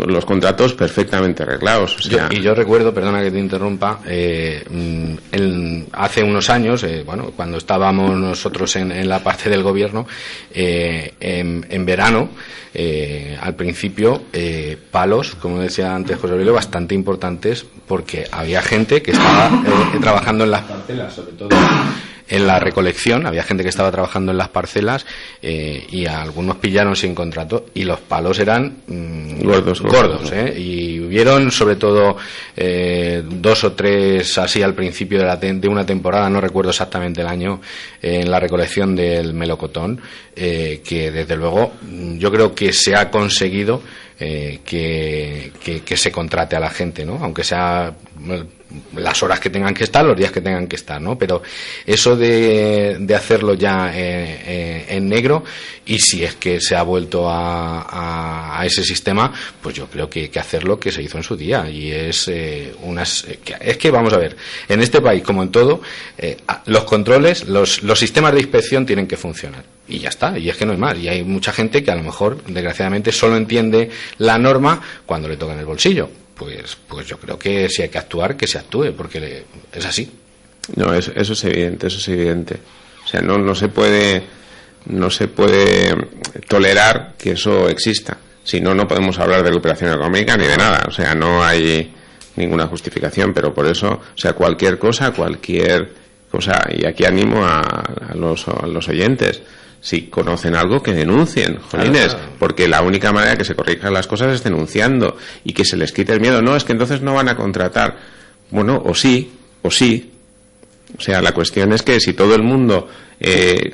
los contratos perfectamente arreglados. O sea, yo recuerdo, perdona que te interrumpa, hace unos años, bueno, cuando estábamos nosotros en la parte del gobierno, en verano, al principio, palos, como decía antes José Aurelio, bastante importantes, porque había gente que estaba trabajando en las parcelas, sobre todo en la recolección. Había gente que estaba trabajando en las parcelas, y a algunos pillaron sin contrato, y los palos eran gordos, y hubieron sobre todo 2 o 3 así al principio de una temporada, no recuerdo exactamente el año, en la recolección del melocotón, que desde luego yo creo que se ha conseguido que se contrate a la gente, ¿no? Aunque sea las horas que tengan que estar, los días que tengan que estar, ¿no? Pero eso de hacerlo ya en negro, y si es que se ha vuelto a ese sistema, pues yo creo que hacerlo que se hizo en su día. Y es que vamos a ver, en este país como en todo, los controles, los sistemas de inspección tienen que funcionar, y ya está, y es que no hay más. Y hay mucha gente que a lo mejor desgraciadamente solo entiende la norma cuando le toca en el bolsillo. Pues yo creo que si hay que actuar, que se actúe, porque es así. No, eso es evidente. O sea, no se puede tolerar que eso exista. Si no, no podemos hablar de recuperación económica ni de nada. O sea, no hay ninguna justificación, pero por eso, o sea, cualquier cosa, y aquí animo a los oyentes, si conocen algo, que denuncien, jolines, claro. Porque la única manera que se corrijan las cosas es denunciando, y que se les quite el miedo. No, es que entonces no van a contratar. Bueno, o sí. O sea, la cuestión es que si todo el mundo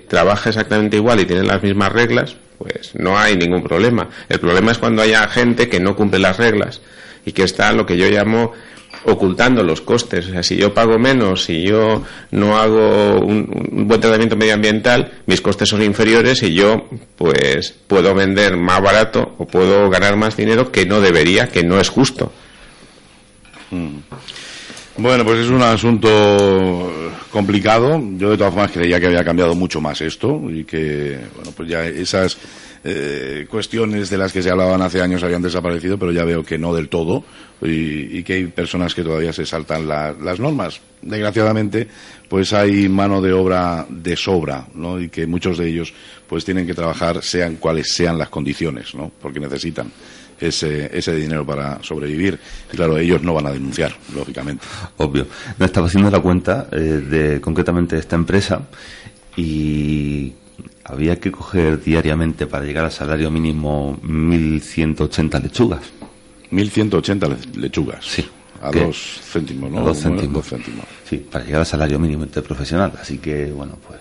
trabaja exactamente igual y tiene las mismas reglas, pues no hay ningún problema. El problema es cuando haya gente que no cumple las reglas y que está lo que yo llamo ocultando los costes. O sea, si yo pago menos, si yo no hago un buen tratamiento medioambiental, mis costes son inferiores y yo pues puedo vender más barato o puedo ganar más dinero, que no debería, que no es justo. Bueno, pues es un asunto complicado. Yo de todas formas creía que había cambiado mucho más esto, y que, bueno, pues ya esas cuestiones de las que se hablaban hace años habían desaparecido, pero ya veo que no del todo, y que hay personas que todavía se saltan las normas. Desgraciadamente, pues hay mano de obra de sobra, ¿no? Y que muchos de ellos pues tienen que trabajar sean cuales sean las condiciones, ¿no? Porque necesitan ese dinero para sobrevivir. Y claro, ellos no van a denunciar, lógicamente. Obvio. Me estaba haciendo la cuenta concretamente de esta empresa, y había que coger diariamente para llegar al salario mínimo 1.180 lechugas. 1.180 lechugas. Sí. A 2 céntimos, ¿no? A 2 céntimos. 2 céntimos. Sí, para llegar al salario mínimo interprofesional. Así que, bueno, pues...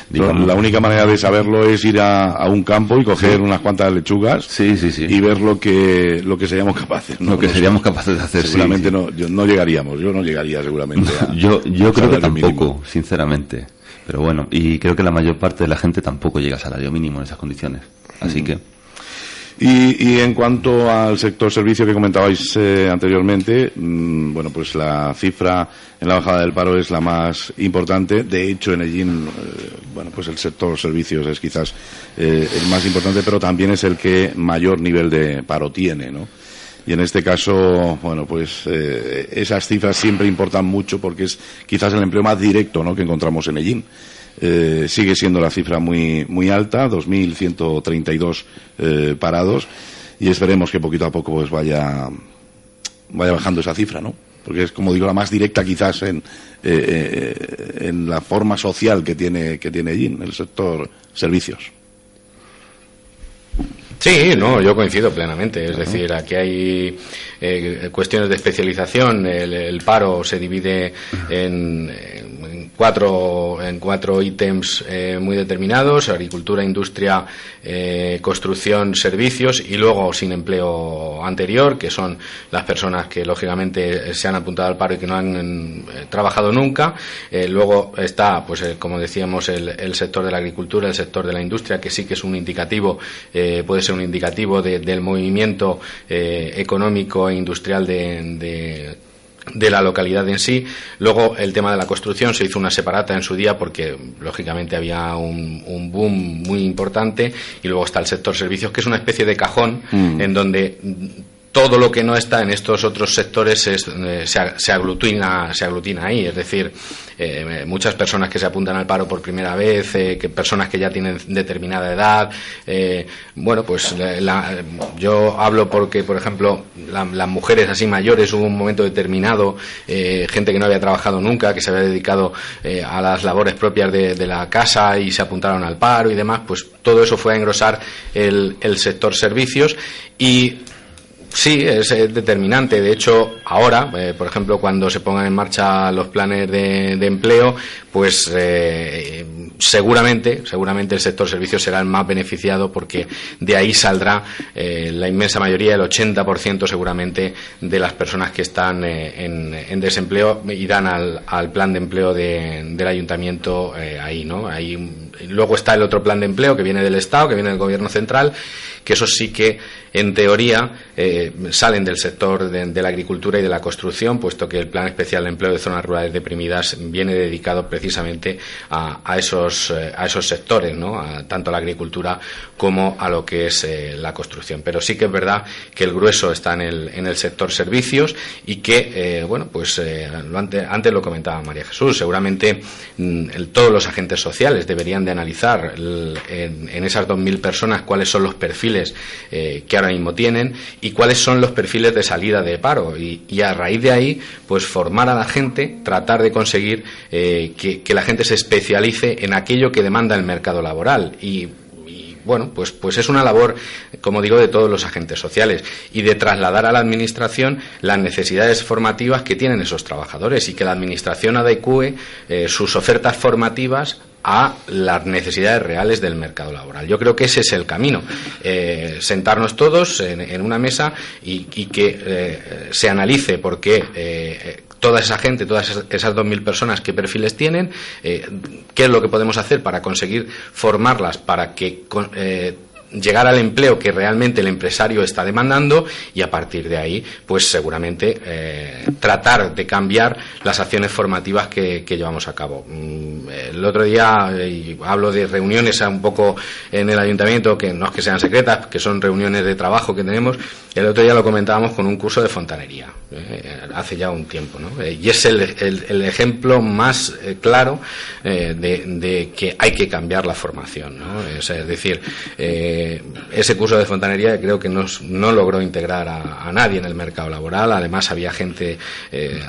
digamos, la única manera de saberlo es ir a un campo y coger unas cuantas lechugas. Sí. Y ver lo que seríamos capaces, ¿no? Lo que seríamos capaces de hacer. Seguramente sí. No llegaríamos. Yo no llegaría seguramente a... Yo creo que tampoco, mínimo. Sinceramente. Pero bueno, y creo que la mayor parte de la gente tampoco llega al salario mínimo en esas condiciones. Así que... Y en cuanto al sector servicio que comentabais anteriormente, bueno, pues la cifra en la bajada del paro es la más importante. De hecho, en Ellín, bueno, pues el sector servicios es quizás el más importante, pero también es el que mayor nivel de paro tiene, ¿no? Y en este caso, bueno, pues esas cifras siempre importan mucho porque es quizás el empleo más directo, ¿no?, que encontramos en Ellín. Sigue siendo la cifra muy alta, 2.132 parados, y esperemos que poquito a poco pues vaya bajando esa cifra, ¿no? Porque es, como digo, la más directa quizás en la forma social que tiene allí, en el sector servicios. Sí, no, yo coincido plenamente. Es decir, aquí hay cuestiones de especialización. El paro se divide en cuatro ítems muy determinados: agricultura, industria, construcción, servicios, y luego sin empleo anterior, que son las personas que lógicamente se han apuntado al paro y que no han trabajado nunca. Luego está, pues como decíamos, el sector de la agricultura, el sector de la industria, que sí que es un indicativo, puede ser un indicativo del movimiento económico e industrial de la localidad en sí. Luego el tema de la construcción se hizo una separata en su día porque lógicamente había un boom muy importante, y luego está el sector servicios, que es una especie de cajón en donde todo lo que no está en estos otros sectores se aglutina ahí. Es decir, muchas personas que se apuntan al paro por primera vez, que personas que ya tienen determinada edad, bueno, pues yo hablo porque, por ejemplo, las mujeres así mayores, hubo un momento determinado, gente que no había trabajado nunca, que se había dedicado a las labores propias de la casa y se apuntaron al paro y demás, pues todo eso fue a engrosar el sector servicios. Y sí, es determinante. De hecho, ahora, por ejemplo, cuando se pongan en marcha los planes de empleo, pues seguramente el sector servicios será el más beneficiado, porque de ahí saldrá la inmensa mayoría, el 80% seguramente, de las personas que están en desempleo irán al plan de empleo del ayuntamiento ahí, ¿no? Ahí. Luego está el otro plan de empleo que viene del Estado, que viene del Gobierno central, que eso sí que, en teoría, salen del sector de la agricultura y de la construcción, puesto que el Plan Especial de Empleo de Zonas Rurales Deprimidas viene dedicado precisamente a esos sectores, ¿no? Tanto a la agricultura como a lo que es la construcción. Pero sí que es verdad que el grueso está en el sector servicios, y que, bueno, pues antes lo comentaba María Jesús, seguramente todos los agentes sociales deberían de analizar en esas 2.000 personas cuáles son los perfiles que ahora mismo tienen y cuáles son los perfiles de salida de paro, y a raíz de ahí pues formar a la gente, tratar de conseguir que la gente se especialice en aquello que demanda el mercado laboral. Y bueno, pues es una labor, como digo, de todos los agentes sociales, y de trasladar a la administración las necesidades formativas que tienen esos trabajadores, y que la administración adecúe sus ofertas formativas a las necesidades reales del mercado laboral. Yo creo que ese es el camino, sentarnos todos en una mesa y que se analice por qué toda esa gente, todas esas 2.000 personas, qué perfiles tienen, qué es lo que podemos hacer para conseguir formarlas para que llegar al empleo que realmente el empresario está demandando, y a partir de ahí pues seguramente tratar de cambiar las acciones formativas que llevamos a cabo. El otro día, y hablo de reuniones un poco en el ayuntamiento, que no es que sean secretas, que son reuniones de trabajo que tenemos. El otro día lo comentábamos con un curso de fontanería, hace ya un tiempo, ¿no? Y es el ejemplo más claro de que hay que cambiar la formación, ¿no? Es decir, ese curso de fontanería creo que no logró integrar a nadie en el mercado laboral. Además había gente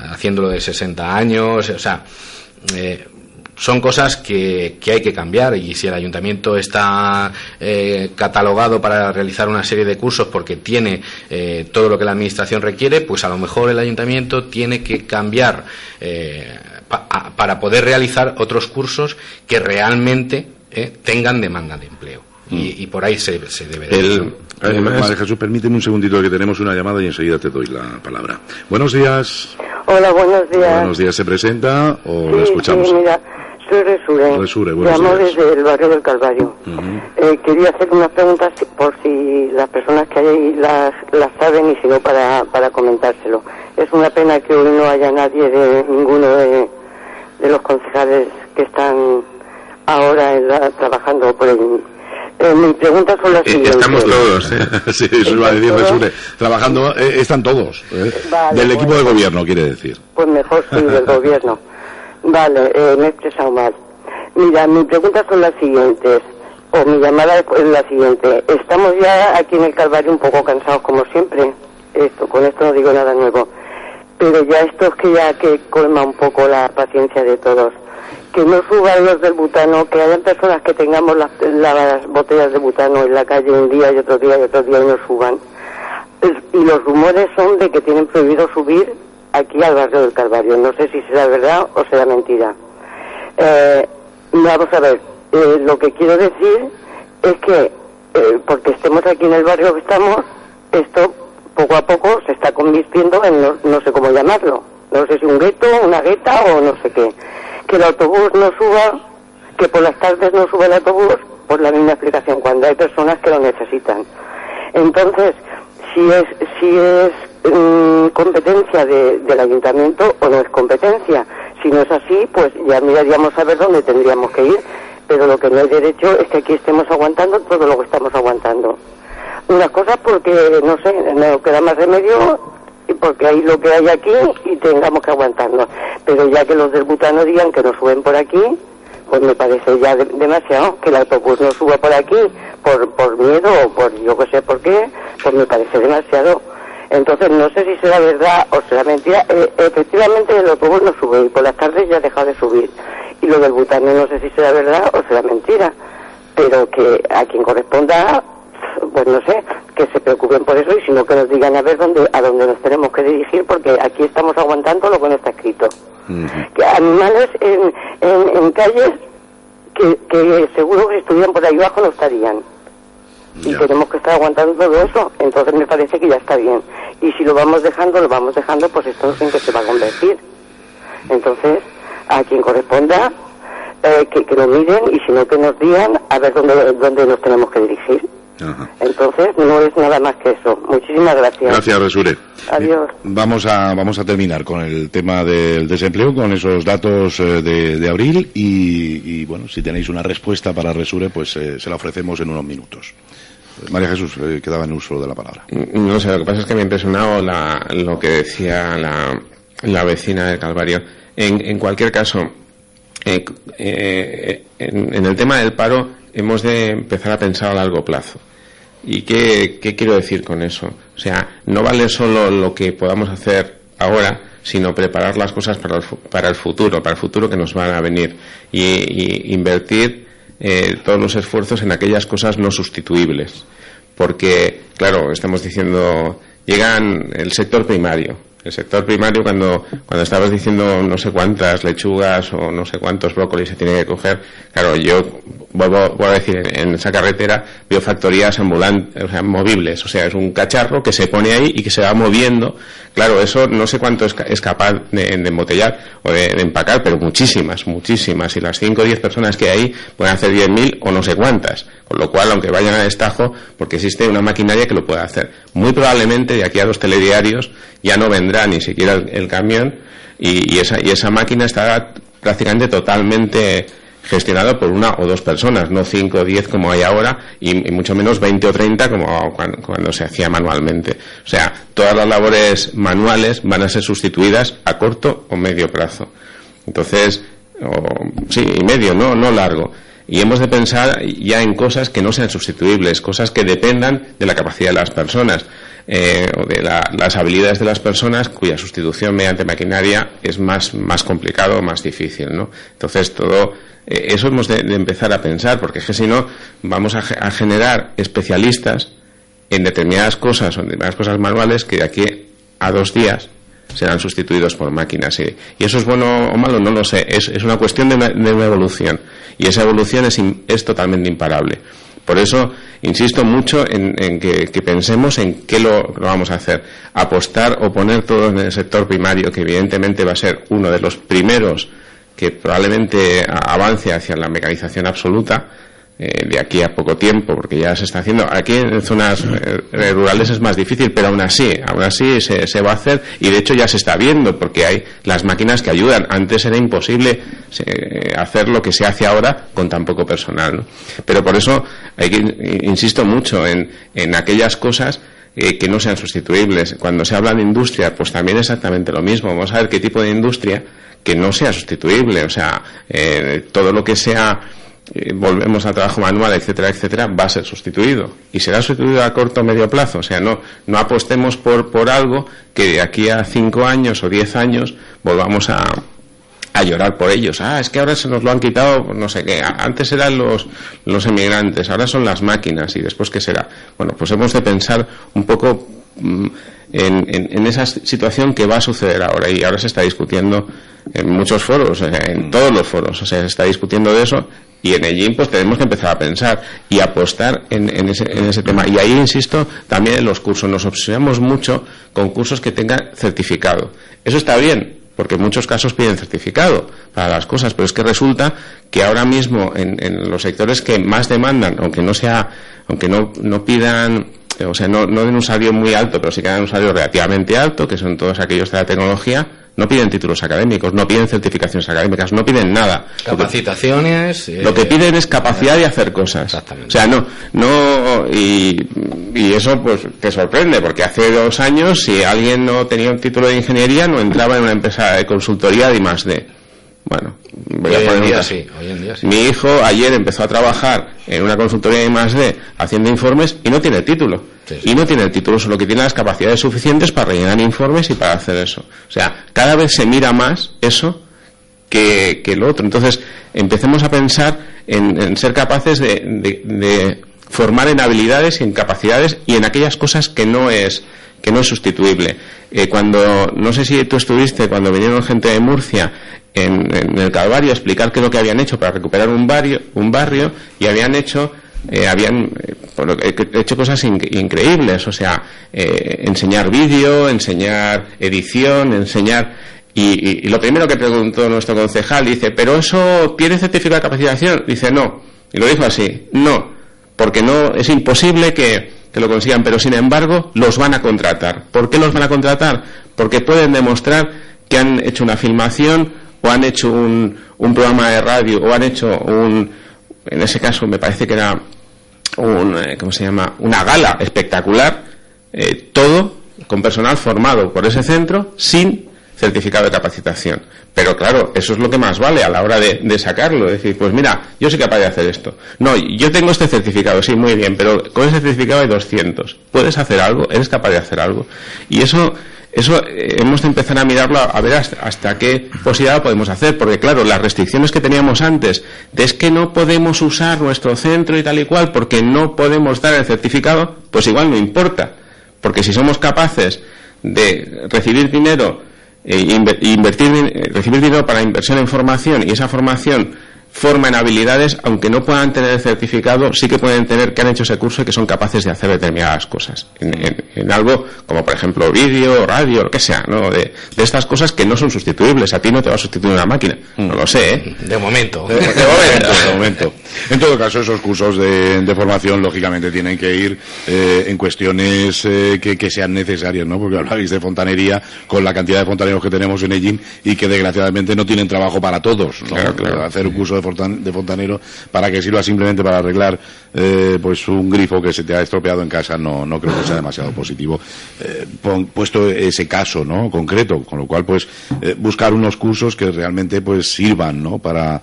haciéndolo de 60 años, o sea, son cosas que hay que cambiar, y si el ayuntamiento está catalogado para realizar una serie de cursos porque tiene todo lo que la administración requiere, pues a lo mejor el ayuntamiento tiene que cambiar para poder realizar otros cursos que realmente tengan demanda de empleo. Y por ahí se debe de... María Jesús, permíteme un segundito que tenemos una llamada y enseguida te doy la palabra. Buenos días. Hola, buenos días. Buenos días. ¿Se presenta o la escuchamos? Sí, mira, soy Resure. Resure, buenos Llamo días. desde el barrio del Calvario. Quería hacer unas preguntas por si las personas que hay ahí las saben, y si no para comentárselo. Es una pena que hoy no haya nadie de ninguno de los concejales que están ahora trabajando por el... mi pregunta son las siguientes. Estamos todos, Sí, eso iba a decir Resure. Trabajando, están todos. Vale, del equipo de gobierno, quiere decir. Pues mejor sí, del gobierno. Vale, me he expresado mal. Mira, mis preguntas son las siguientes, o mi llamada es la siguiente. Estamos ya aquí en el Calvario un poco cansados, como siempre. Con esto no digo nada nuevo. Pero ya esto es que colma un poco la paciencia de todos. Que no suban los del butano, que hayan personas que tengamos las botellas de butano en la calle un día y otro día y otro día y no suban. Y los rumores son de que tienen prohibido subir aquí al barrio del Calvario. No sé si será verdad o será mentira. Vamos a ver, lo que quiero decir es que porque estemos aquí en el barrio que estamos, esto poco a poco se está convirtiendo en no sé cómo llamarlo. No sé si un gueto, una gueta o no sé qué. Que el autobús no suba, que por las tardes no suba el autobús, por la misma explicación, cuando hay personas que lo necesitan. Entonces, si es competencia del ayuntamiento o no es competencia. Si no es así, pues ya miraríamos a ver dónde tendríamos que ir. Pero lo que no hay derecho es que aquí estemos aguantando todo lo que estamos aguantando. Una cosa porque, no sé, no queda más remedio, porque hay lo que hay aquí y tengamos que aguantarnos. Pero ya que los del butano digan que no suben por aquí, pues me parece ya demasiado. Que el autobús no suba por aquí por miedo o por yo que sé por qué, pues me parece demasiado. Entonces no sé si será verdad o será mentira. Efectivamente el autobús no sube y por las tardes ya ha dejado de subir. Y lo del butano no sé si será verdad o será mentira. Pero que a quien corresponda, pues no sé, que se preocupen por eso, y si no que nos digan a ver a dónde nos tenemos que dirigir, porque aquí estamos aguantando lo que no está escrito. Que animales en calles que seguro que si estuvieran por ahí abajo no estarían. Y tenemos que estar aguantando todo eso. Entonces me parece que ya está bien. Y si lo vamos dejando, pues esto en que se va a convertir. Entonces, a quien corresponda, que lo miren, y si no que nos digan a ver dónde nos tenemos que dirigir. Ajá. Entonces no es nada más que eso. Muchísimas gracias. Gracias, Resure. Adiós. Vamos a terminar con el tema del desempleo, con esos datos de abril, y bueno, si tenéis una respuesta para Resure, pues se la ofrecemos en unos minutos. María Jesús, quedaba en uso de la palabra. No sé, lo que pasa es que me ha impresionado lo que decía la vecina del Calvario. En cualquier caso, en el tema del paro hemos de empezar a pensar a largo plazo. ¿Y qué quiero decir con eso? O sea, no vale solo lo que podamos hacer ahora, sino preparar las cosas para el futuro que nos van a venir, y invertir todos los esfuerzos en aquellas cosas no sustituibles. Porque, claro, estamos diciendo, llegan el sector primario. El sector primario, cuando estabas diciendo no sé cuántas lechugas o no sé cuántos brócolis se tiene que coger, claro, yo vuelvo a decir, en esa carretera veo factorías ambulantes, o sea, movibles, o sea, es un cacharro que se pone ahí y que se va moviendo. Claro, eso no sé cuánto es capaz de embotellar o de empacar, pero muchísimas, y las 5 o 10 personas que hay ahí pueden hacer 10.000 o no sé cuántas, con lo cual, aunque vayan a destajo, porque existe una maquinaria que lo puede hacer. Muy probablemente de aquí a los telediarios ya no vendrá ni siquiera el camión, y esa máquina estará prácticamente totalmente gestionado por 1 o 2 personas, no 5 o 10 como hay ahora, y mucho menos 20 o 30 como cuando se hacía manualmente. O sea, todas las labores manuales van a ser sustituidas a corto o medio plazo. Entonces, sí, y medio, no largo. Y hemos de pensar ya en cosas que no sean sustituibles, cosas que dependan de la capacidad de las personas. o de las habilidades de las personas cuya sustitución mediante maquinaria es más complicado, más difícil, ¿no? Entonces todo eso hemos de empezar a pensar, porque es que si no vamos a generar especialistas en determinadas cosas o en determinadas cosas manuales que de aquí a 2 días serán sustituidos por máquinas. Y eso es bueno o malo, no lo sé. Es una cuestión de una evolución. Y esa evolución es totalmente imparable. Por eso insisto mucho en que pensemos en qué lo vamos a hacer. Apostar o poner todo en el sector primario, que evidentemente va a ser uno de los primeros que probablemente avance hacia la mecanización absoluta, de aquí a poco tiempo, porque ya se está haciendo. Aquí en zonas rurales es más difícil, pero aún así se va a hacer, y de hecho ya se está viendo, porque hay las máquinas que ayudan. Antes era imposible hacer lo que se hace ahora con tan poco personal, ¿no? Pero por eso insisto mucho en aquellas cosas que no sean sustituibles. Cuando se habla de industria, pues también exactamente lo mismo. Vamos a ver qué tipo de industria que no sea sustituible. O sea, todo lo que sea volvemos al trabajo manual, etcétera, etcétera, va a ser sustituido, y será sustituido a corto o medio plazo. O sea, no apostemos por algo que de aquí a 5 años o 10 años volvamos a llorar por ellos. Es que ahora se nos lo han quitado, no sé qué. Antes eran los emigrantes, ahora son las máquinas, y después ¿qué será? Bueno, pues hemos de pensar un poco en esa situación que va a suceder ahora, y ahora se está discutiendo en muchos foros, en todos los foros, o sea, se está discutiendo de eso. Y en Engine pues tenemos que empezar a pensar y apostar en ese tema. Y ahí insisto también en los cursos. Nos obsesionamos mucho con cursos que tengan certificado. Eso está bien, porque en muchos casos piden certificado para las cosas, pero es que resulta que ahora mismo en los sectores que más demandan, aunque no pidan, o sea, no den un salario muy alto, pero sí que dan un salario relativamente alto, que son todos aquellos de la tecnología, no piden títulos académicos, no piden certificaciones académicas, no piden nada. Capacitaciones. Lo que piden es capacidad de hacer cosas. Exactamente. O sea, y eso pues te sorprende, porque hace 2 años, si alguien no tenía un título de ingeniería, no entraba en una empresa de consultoría de I+D. Bueno, voy a poner un caso. Hoy en día sí. Mi hijo ayer empezó a trabajar en una consultoría de I+D haciendo informes y no tiene título. Sí. Y no tiene el título, solo que tiene las capacidades suficientes para rellenar informes y para hacer eso. O sea, cada vez se mira más eso que lo otro. Entonces, empecemos a pensar en ser capaces de formar en habilidades y en capacidades y en aquellas cosas que no es sustituible. Cuando, no sé si tú estuviste, cuando vinieron gente de Murcia en el Calvario a explicar qué es lo que habían hecho para recuperar un barrio, y habían hecho cosas increíbles. O sea, enseñar vídeo, enseñar edición, y lo primero que preguntó nuestro concejal, dice, ¿pero eso tiene certificado de capacitación? Dice, no. Y lo dijo así, no, porque no, es imposible que lo consigan, pero sin embargo los van a contratar. ¿Por qué los van a contratar? Porque pueden demostrar que han hecho una filmación, o han hecho un programa de radio, o han hecho en ese caso me parece que era una gala espectacular, todo con personal formado por ese centro sin certificado de capacitación. Pero claro, eso es lo que más vale a la hora de sacarlo, es decir, pues mira, yo soy capaz de hacer esto. No, yo tengo este certificado, sí, muy bien, pero con ese certificado hay 200. ¿Puedes hacer algo? ¿Eres capaz de hacer algo? Y eso hemos de empezar a mirarlo, a ver hasta qué posibilidad lo podemos hacer, porque claro, las restricciones que teníamos antes, es que no podemos usar nuestro centro y tal y cual, porque no podemos dar el certificado, pues igual no importa, porque si somos capaces de recibir dinero, recibir dinero para inversión en formación, y esa formación forma en habilidades, aunque no puedan tener el certificado, sí que pueden tener que han hecho ese curso y que son capaces de hacer determinadas cosas en algo como por ejemplo vídeo, radio, lo que sea, ¿no? De estas cosas que no son sustituibles. A ti no te va a sustituir una máquina, no lo sé, ¿eh? De momento. De momento. En todo caso, esos cursos de formación lógicamente tienen que ir en cuestiones que sean necesarias, ¿no? Porque habláis de fontanería, con la cantidad de fontaneros que tenemos en Engine, y que desgraciadamente no tienen trabajo para todos, ¿no? Claro. Hacer un curso de fontanero para que sirva simplemente para arreglar pues un grifo que se te ha estropeado en casa, no creo que sea demasiado positivo, puesto ese caso, ¿no?, concreto, con lo cual pues buscar unos cursos que realmente pues sirvan, ¿no?, para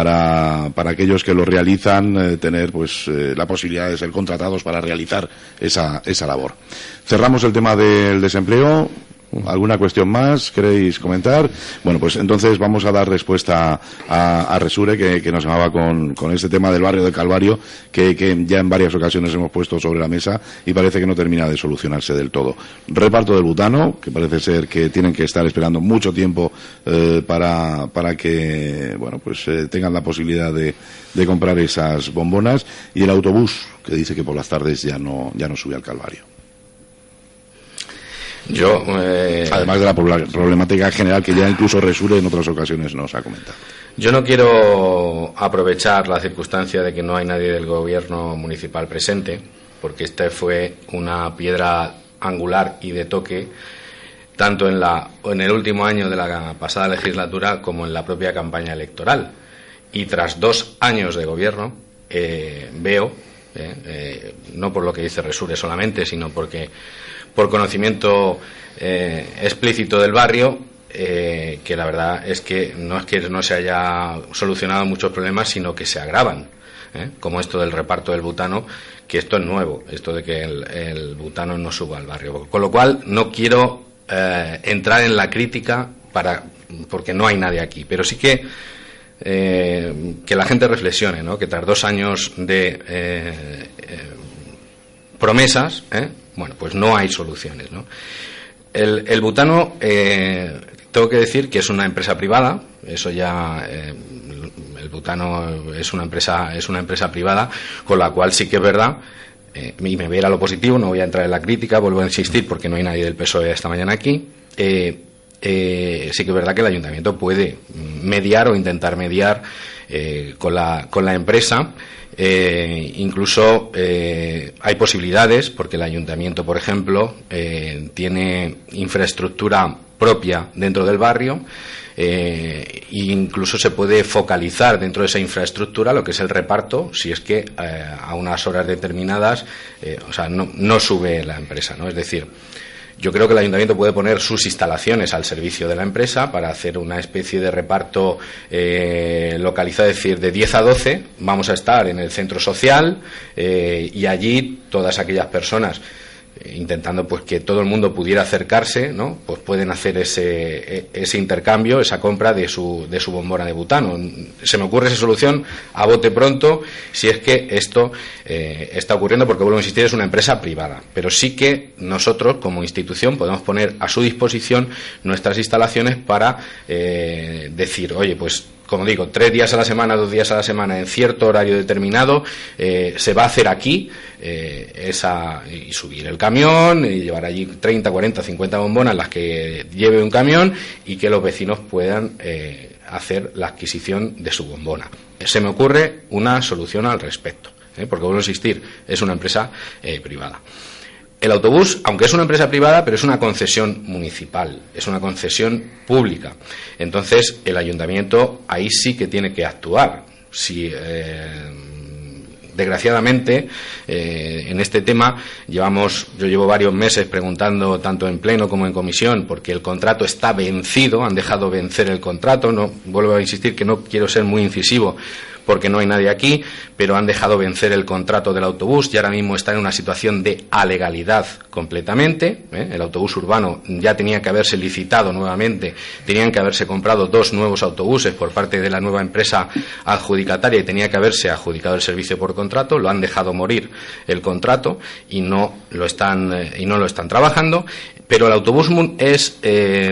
para aquellos que lo realizan tener pues la posibilidad de ser contratados para realizar esa labor. Cerramos el tema del desempleo. ¿Alguna cuestión más queréis comentar? Bueno, pues entonces vamos a dar respuesta a Resure, que nos llamaba con este tema del barrio del Calvario, que ya en varias ocasiones hemos puesto sobre la mesa y parece que no termina de solucionarse del todo. Reparto del butano, que parece ser que tienen que estar esperando mucho tiempo para que bueno, pues tengan la posibilidad de comprar esas bombonas, y el autobús, que dice que por las tardes ya no sube al Calvario. Además de la problemática general que ya incluso Resure en otras ocasiones nos ha comentado. Yo no quiero aprovechar la circunstancia de que no hay nadie del gobierno municipal presente, porque esta fue una piedra angular y de toque tanto en el último año de la pasada legislatura como en la propia campaña electoral. Y tras 2 años de gobierno veo, no por lo que dice Resure solamente, sino porque por conocimiento explícito del barrio, que la verdad es que no se haya solucionado muchos problemas, sino que se agravan, como esto del reparto del butano, que esto es nuevo, esto de que el butano no suba al barrio. Con lo cual no quiero entrar en la crítica porque no hay nadie aquí, pero sí que la gente reflexione, ¿no? Que tras 2 años de promesas, bueno, pues no hay soluciones, ¿no? El butano, tengo que decir que es una empresa privada, eso ya, el butano es una empresa privada, con la cual sí que es verdad, y me voy a ir a lo positivo, no voy a entrar en la crítica, vuelvo a insistir porque no hay nadie del PSOE esta mañana aquí. Sí que es verdad que el ayuntamiento puede mediar o intentar mediar con la empresa. Incluso hay posibilidades, porque el ayuntamiento, por ejemplo, tiene infraestructura propia dentro del barrio, e incluso se puede focalizar dentro de esa infraestructura lo que es el reparto, si es que a unas horas determinadas no sube la empresa, ¿no? Es decir, yo creo que el ayuntamiento puede poner sus instalaciones al servicio de la empresa para hacer una especie de reparto localizado, es decir, de 10 a 12 vamos a estar en el centro social, y allí todas aquellas personas, intentando pues que todo el mundo pudiera acercarse, ¿no? Pues pueden hacer ese intercambio, esa compra de su bombona de butano. Se me ocurre esa solución a bote pronto, si es que esto está ocurriendo, porque vuelvo a insistir, es una empresa privada, pero sí que nosotros como institución podemos poner a su disposición nuestras instalaciones para decir, oye, pues como digo, 3 días a la semana, 2 días a la semana, en cierto horario determinado, se va a hacer aquí y subir el camión, y llevar allí 30, 40, 50 bombonas, las que lleve un camión, y que los vecinos puedan hacer la adquisición de su bombona. Se me ocurre una solución al respecto, porque vuelvo a insistir, es una empresa privada. El autobús, aunque es una empresa privada, pero es una concesión municipal, es una concesión pública. Entonces, el ayuntamiento ahí sí que tiene que actuar. Si, desgraciadamente, en este tema yo llevo varios meses preguntando, tanto en pleno como en comisión, porque el contrato está vencido, han dejado vencer el contrato. No, vuelvo a insistir que no quiero ser muy incisivo, porque no hay nadie aquí, pero han dejado vencer el contrato del autobús y ahora mismo está en una situación de alegalidad completamente. El autobús urbano ya tenía que haberse licitado nuevamente, tenían que haberse comprado 2 nuevos autobuses por parte de la nueva empresa adjudicataria y tenía que haberse adjudicado el servicio por contrato. Lo han dejado morir el contrato y no lo están trabajando. Pero el autobús es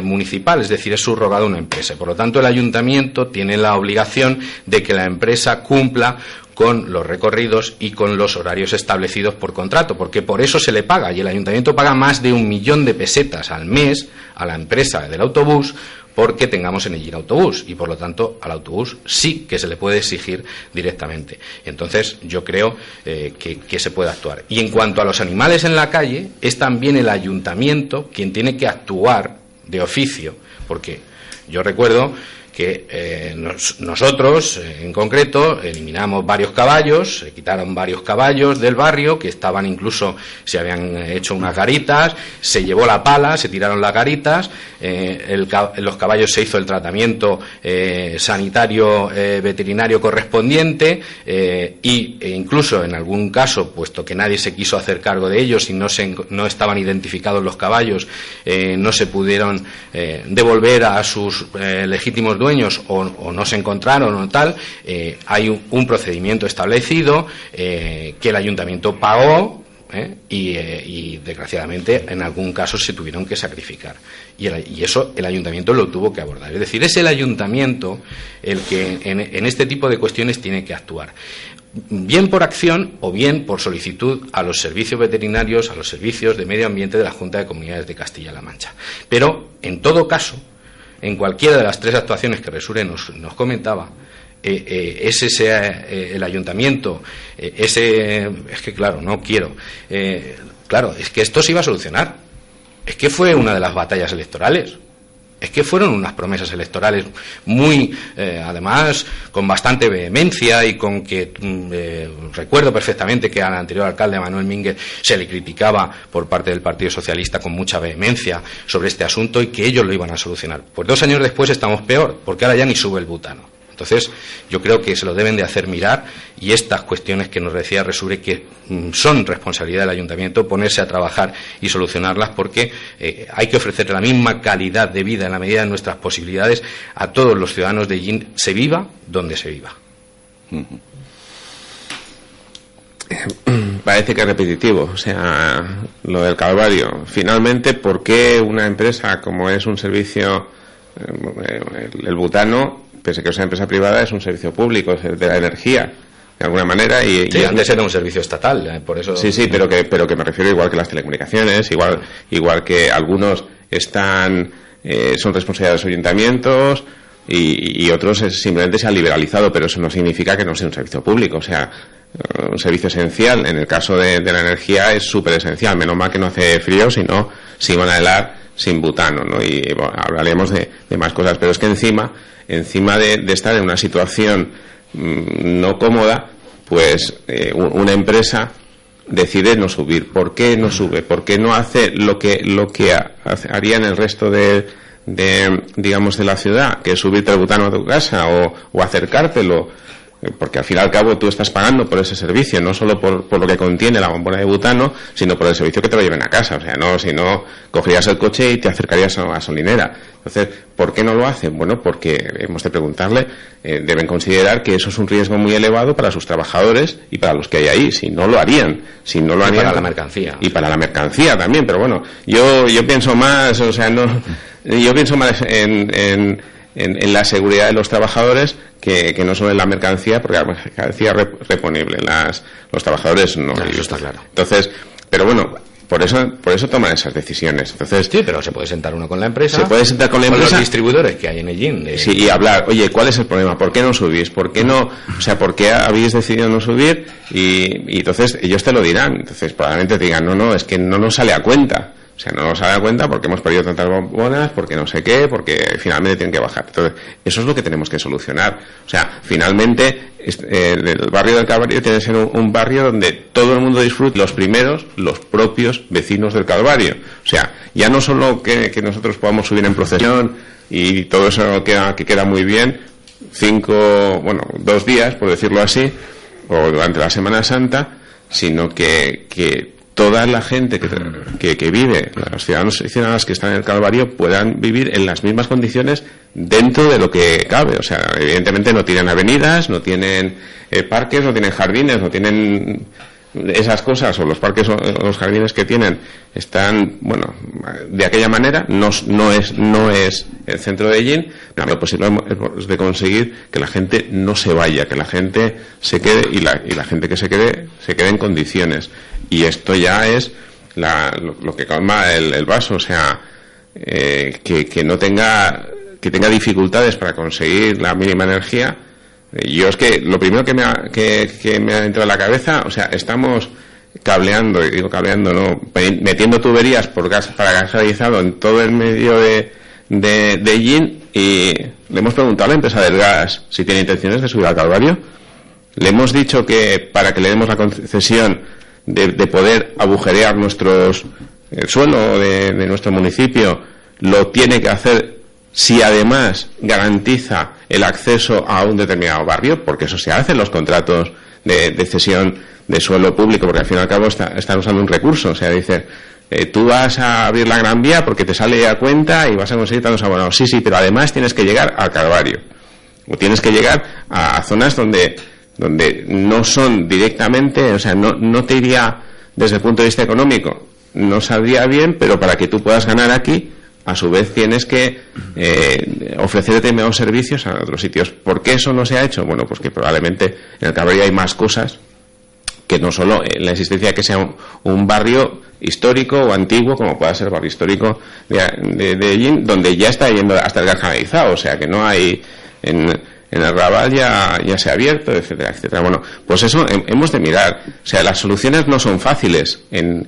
municipal, es decir, es subrogado a una empresa. Por lo tanto, el ayuntamiento tiene la obligación de que la empresa cumpla con los recorridos y con los horarios establecidos por contrato, porque por eso se le paga, y el ayuntamiento paga más de 1 millón de pesetas al mes a la empresa del autobús porque tengamos en el autobús, y por lo tanto al autobús sí que se le puede exigir directamente. Entonces yo creo que se puede actuar. Y en cuanto a los animales en la calle, es también el ayuntamiento quien tiene que actuar de oficio, porque yo recuerdo que nosotros, en concreto, eliminamos varios caballos, se quitaron varios caballos del barrio, que estaban incluso, se habían hecho unas garitas, se llevó la pala, se tiraron las garitas, los caballos se hizo el tratamiento sanitario veterinario correspondiente, e incluso en algún caso, puesto que nadie se quiso hacer cargo de ellos y no estaban identificados los caballos, no se pudieron devolver a sus legítimos dueños o no se encontraron o tal, hay un procedimiento establecido que el ayuntamiento pagó, y desgraciadamente en algún caso se tuvieron que sacrificar y eso el ayuntamiento lo tuvo que abordar. Es decir, es el ayuntamiento el que en este tipo de cuestiones tiene que actuar, bien por acción o bien por solicitud a los servicios veterinarios, a los servicios de medio ambiente de la Junta de Comunidades de Castilla-La Mancha. Pero en todo caso, en cualquiera de las tres actuaciones que Resure nos comentaba, el ayuntamiento, es que claro, no quiero, claro, es que esto se iba a solucionar, es que fue una de las batallas electorales, es que fueron unas promesas electorales muy, además, con bastante vehemencia y con que recuerdo perfectamente que al anterior alcalde Manuel Mínguez se le criticaba por parte del Partido Socialista con mucha vehemencia sobre este asunto y que ellos lo iban a solucionar. Pues 2 años después estamos peor, porque ahora ya ni sube el butano. Entonces, yo creo que se lo deben de hacer mirar y estas cuestiones que nos decía Resure, que son responsabilidad del ayuntamiento, ponerse a trabajar y solucionarlas, porque hay que ofrecer la misma calidad de vida en la medida de nuestras posibilidades a todos los ciudadanos de Ellín, se viva donde se viva. Parece que es repetitivo, o sea, lo del Calvario. Finalmente, ¿por qué una empresa como es un servicio, el butano, pese a que es una empresa privada, es un servicio público, es de la energía, de alguna manera? Y antes era un servicio estatal, por eso... Sí, pero que me refiero igual que las telecomunicaciones, igual que algunos son responsabilidad de los ayuntamientos y otros simplemente se ha liberalizado, pero eso no significa que no sea un servicio público, o sea, un servicio esencial. En el caso de la energía es súper esencial, menos mal que no hace frío, sino si van a helar sin butano, ¿no? Y bueno, hablaremos de más cosas, pero es que encima de estar en una situación no cómoda, pues una empresa decide no subir. ¿Por qué no sube? ¿Por qué no hace lo que haría en el resto de digamos de la ciudad, que es subirte el butano a tu casa o acercártelo? Porque al fin y al cabo tú estás pagando por ese servicio, no solo por lo que contiene la bombona de butano, sino por el servicio que te lo lleven a casa. O sea, si no, cogerías el coche y te acercarías a una gasolinera. Entonces, ¿por qué no lo hacen? Bueno, porque hemos de preguntarle, deben considerar que eso es un riesgo muy elevado para sus trabajadores y para los que hay ahí. Si no lo harían. Y para la mercancía. Y para la mercancía también, pero bueno, yo pienso más, o sea, yo pienso más en la seguridad de los trabajadores que no solo en la mercancía, porque la mercancía es reponible, los trabajadores no. Eso está claro. Entonces, pero bueno, por eso toman esas decisiones. Entonces, sí, pero se puede sentar uno con la empresa. Se puede sentar con la empresa, los distribuidores que hay en Ellín. Sí, y hablar, oye, ¿cuál es el problema? ¿Por qué no subís? ¿Por qué no? O sea, ¿por qué habéis decidido no subir? Y entonces ellos te lo dirán. Entonces probablemente te digan, no, es que no nos sale a cuenta. O sea, no nos sale a cuenta porque hemos perdido tantas bombonas, porque no sé qué, porque finalmente tienen que bajar. Entonces, eso es lo que tenemos que solucionar. O sea, finalmente, el barrio del Calvario tiene que ser un barrio donde todo el mundo disfrute, los propios vecinos del Calvario. O sea, ya no solo que nosotros podamos subir en procesión y todo eso que queda muy bien, 2 días, por decirlo así, o durante la Semana Santa, sino que toda la gente que vive, los ciudadanos y ciudadanas que están en el Calvario, puedan vivir en las mismas condiciones dentro de lo que cabe. O sea, evidentemente no tienen avenidas, no tienen parques, no tienen jardines, no tienen esas cosas, o los parques o los jardines que tienen están, bueno, de aquella manera. No es el centro de Ellín, pero lo posible es de conseguir que la gente no se vaya, que la gente se quede y la gente que se quede en condiciones. Y esto ya es lo que calma el vaso, o sea, que no tenga dificultades para conseguir la mínima energía. Yo es que lo primero que me ha entrado a la cabeza, o sea, estamos cableando, y digo cableando, no, metiendo tuberías para gas realizado en todo el medio de de Ellín y le hemos preguntado a la empresa del gas si tiene intenciones de subir al Calvario. Le hemos dicho que para que le demos la concesión de poder agujerear el suelo de nuestro municipio, lo tiene que hacer si además garantiza el acceso a un determinado barrio, porque eso se hace en los contratos de cesión de suelo público, porque al fin y al cabo están usando un recurso. O sea, dice, tú vas a abrir la Gran Vía porque te sale a cuenta y vas a conseguir tantos abonados. Sí, pero además tienes que llegar al Calvario, o tienes que llegar a zonas donde no son directamente, o sea, no te iría desde el punto de vista económico, no saldría bien, pero para que tú puedas ganar aquí, a su vez tienes que ofrecer determinados servicios a otros sitios. ¿Por qué eso no se ha hecho? Bueno, pues que probablemente en el Calvario hay más cosas que no solo la existencia de que sea un barrio histórico o antiguo, como pueda ser el barrio histórico de Ellín, donde ya está yendo hasta el gas canalizado, o sea que no hay en el Raval ya se ha abierto, etcétera, etcétera. Bueno, pues eso hemos de mirar. O sea, las soluciones no son fáciles en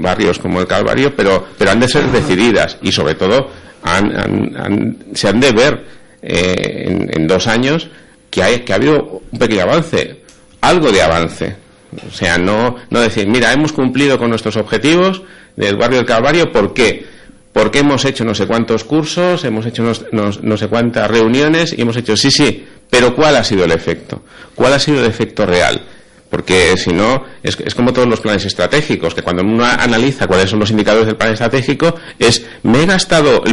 barrios como el Calvario, pero han de ser decididas y sobre todo se han de ver en 2 años que ha habido un pequeño avance, algo de avance. O sea, no decir, mira, hemos cumplido con nuestros objetivos del barrio del Calvario. ¿Por qué? Porque hemos hecho no sé cuántos cursos, hemos hecho no sé cuántas reuniones y hemos hecho sí, pero ¿cuál ha sido el efecto? ¿Cuál ha sido el efecto real? Porque si no, es como todos los planes estratégicos, que cuando uno analiza cuáles son los indicadores del plan estratégico, el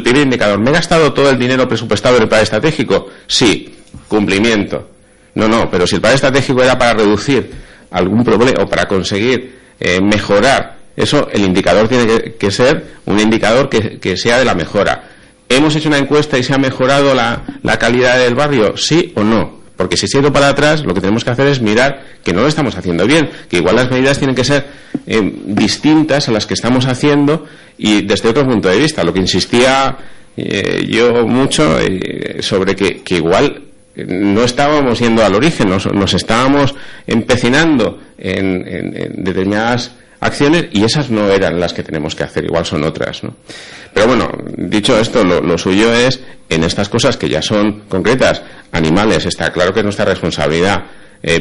primer indicador, ¿me he gastado todo el dinero presupuestado del plan estratégico? Sí, cumplimiento. No, pero si el plan estratégico era para reducir algún problema o para conseguir mejorar, eso, el indicador tiene que ser un indicador que sea de la mejora. ¿Hemos hecho una encuesta y se ha mejorado la calidad del barrio? ¿Sí o no? Porque si se ha ido para atrás, lo que tenemos que hacer es mirar que no lo estamos haciendo bien, que igual las medidas tienen que ser distintas a las que estamos haciendo y desde otro punto de vista. Lo que insistía yo mucho sobre que igual no estábamos yendo al origen, nos estábamos empecinando en determinadas acciones y esas no eran las que tenemos que hacer, igual son otras, ¿no? Pero bueno, dicho esto, lo suyo es en estas cosas que ya son concretas, animales, está claro que es nuestra responsabilidad,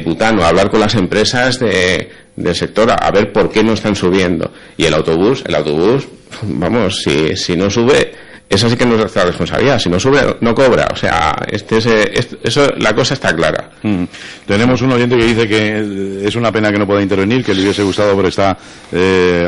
Butano, hablar con las empresas del sector a ver por qué no están subiendo. Y el autobús, vamos, si no sube, esa sí que no es nuestra responsabilidad. Si no sube, no cobra. O sea, eso, la cosa está clara. Tenemos un oyente que dice que es una pena que no pueda intervenir, que le hubiese gustado, pero está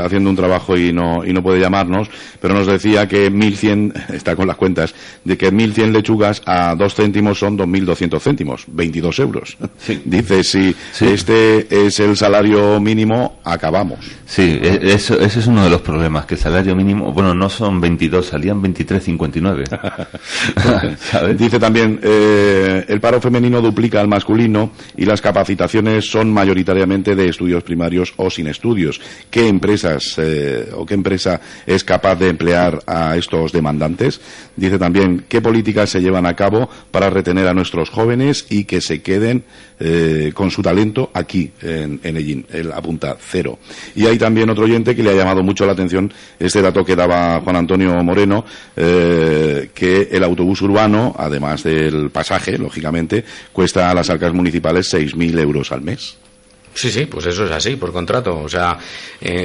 haciendo un trabajo y no puede llamarnos. Pero nos decía que 1.100, está con las cuentas, de que 1.100 lechugas a 2 céntimos son 2.200 céntimos, 22 euros. Sí. Dice, si este es el salario mínimo, acabamos. Sí, ese es uno de los problemas, que el salario mínimo, bueno, no son 22, salían 23,59. Dice también, el paro femenino duplica al masculino y las capacitaciones son mayoritariamente de estudios primarios o sin estudios. ¿Qué empresas o qué empresa es capaz de emplear a estos demandantes? Dice también, ¿qué políticas se llevan a cabo para retener a nuestros jóvenes y que se queden con su talento aquí en Ellín? Él apunta 0. Y hay también otro oyente que le ha llamado mucho la atención este dato que daba Juan Antonio Moreno, que el autobús urbano, además del pasaje, lógicamente, cuesta a las arcas municipales 6.000 euros al mes. Sí, pues eso es así, por contrato. O sea,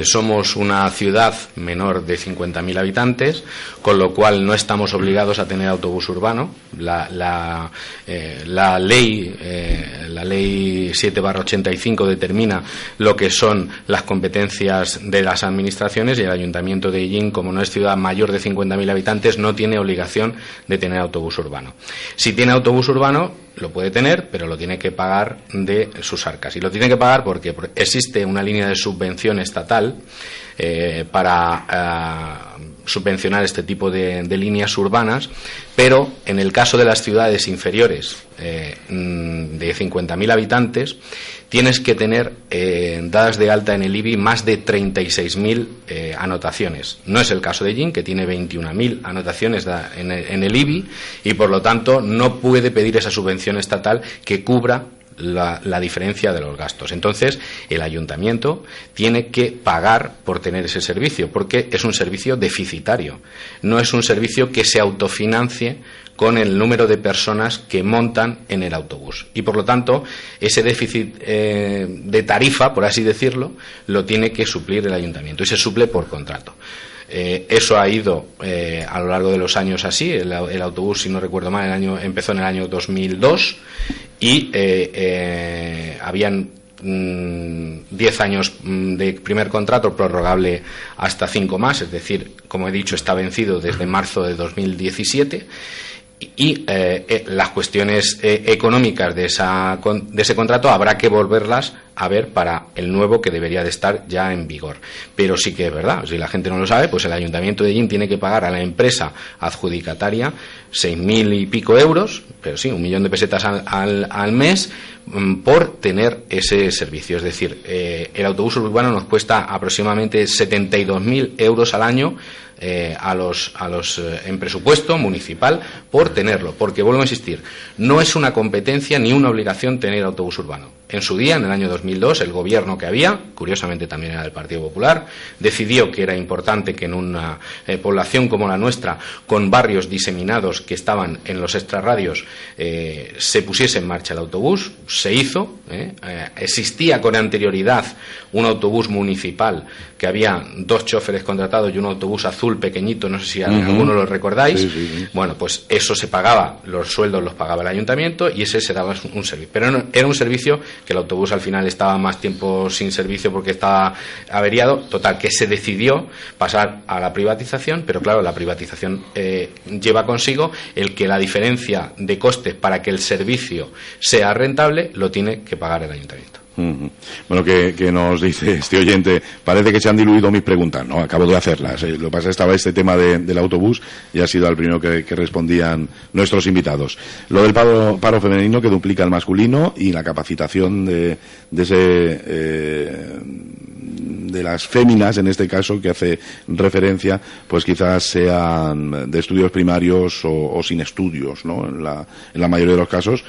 somos una ciudad menor de 50.000 habitantes, con lo cual no estamos obligados a tener autobús urbano. La ley 7/85 determina lo que son las competencias de las administraciones y el Ayuntamiento de Ellín, como no es ciudad mayor de 50.000 habitantes, no tiene obligación de tener autobús urbano. Si tiene autobús urbano, lo puede tener, pero lo tiene que pagar de sus arcas. Y lo tiene que pagar porque existe una línea de subvención estatal para subvencionar este tipo de líneas urbanas, pero en el caso de las ciudades inferiores de 50.000 habitantes, tienes que tener dadas de alta en el IBI más de 36.000 anotaciones. No es el caso de Ellín, que tiene 21.000 anotaciones en el IBI y por lo tanto no puede pedir esa subvención estatal que cubra la diferencia de los gastos. Entonces, el ayuntamiento tiene que pagar por tener ese servicio, porque es un servicio deficitario. No es un servicio que se autofinancie con el número de personas que montan en el autobús. Y, por lo tanto, ese déficit de tarifa, por así decirlo, lo tiene que suplir el ayuntamiento, y se suple por contrato. Eso ha ido a lo largo de los años así. El autobús, si no recuerdo mal, empezó en el año 2002 y habían 10 años de primer contrato prorrogable hasta 5 más, es decir, como he dicho, está vencido desde marzo de 2017. Y las cuestiones económicas de ese contrato habrá que volverlas a ver para el nuevo, que debería de estar ya en vigor. Pero sí que es verdad, si la gente no lo sabe, pues el Ayuntamiento de Ellín tiene que pagar a la empresa adjudicataria 6.000 y pico euros, pero sí, 1 millón de pesetas al mes, por tener ese servicio. Es decir, el autobús urbano nos cuesta aproximadamente 72.000 euros al año en presupuesto municipal por tenerlo, porque vuelvo a insistir, no es una competencia ni una obligación tener autobús urbano. En su día, en el año 2002, el gobierno que había, curiosamente también era del Partido Popular, decidió que era importante que en una población como la nuestra, con barrios diseminados que estaban en los extrarradios, se pusiese en marcha el autobús. Se hizo. Existía con anterioridad un autobús municipal que había 2 choferes contratados y un autobús azul pequeñito, no sé si alguno lo recordáis. Sí. Bueno, pues eso se pagaba, los sueldos los pagaba el ayuntamiento y ese se daba un servicio. Pero era un servicio que el autobús al final estaba más tiempo sin servicio porque estaba averiado. Total, que se decidió pasar a la privatización, pero claro, la privatización lleva consigo el que la diferencia de costes para que el servicio sea rentable lo tiene que pagar el ayuntamiento. Bueno, que nos dice este oyente, parece que se han diluido mis preguntas. No, acabo de hacerlas. Lo que pasa es que estaba este tema del autobús y ha sido al primero que respondían nuestros invitados. Lo del paro femenino, que duplica el masculino, y la capacitación de las féminas, en este caso, que hace referencia, pues quizás sean de estudios primarios o sin estudios, ¿no? En la mayoría de los casos.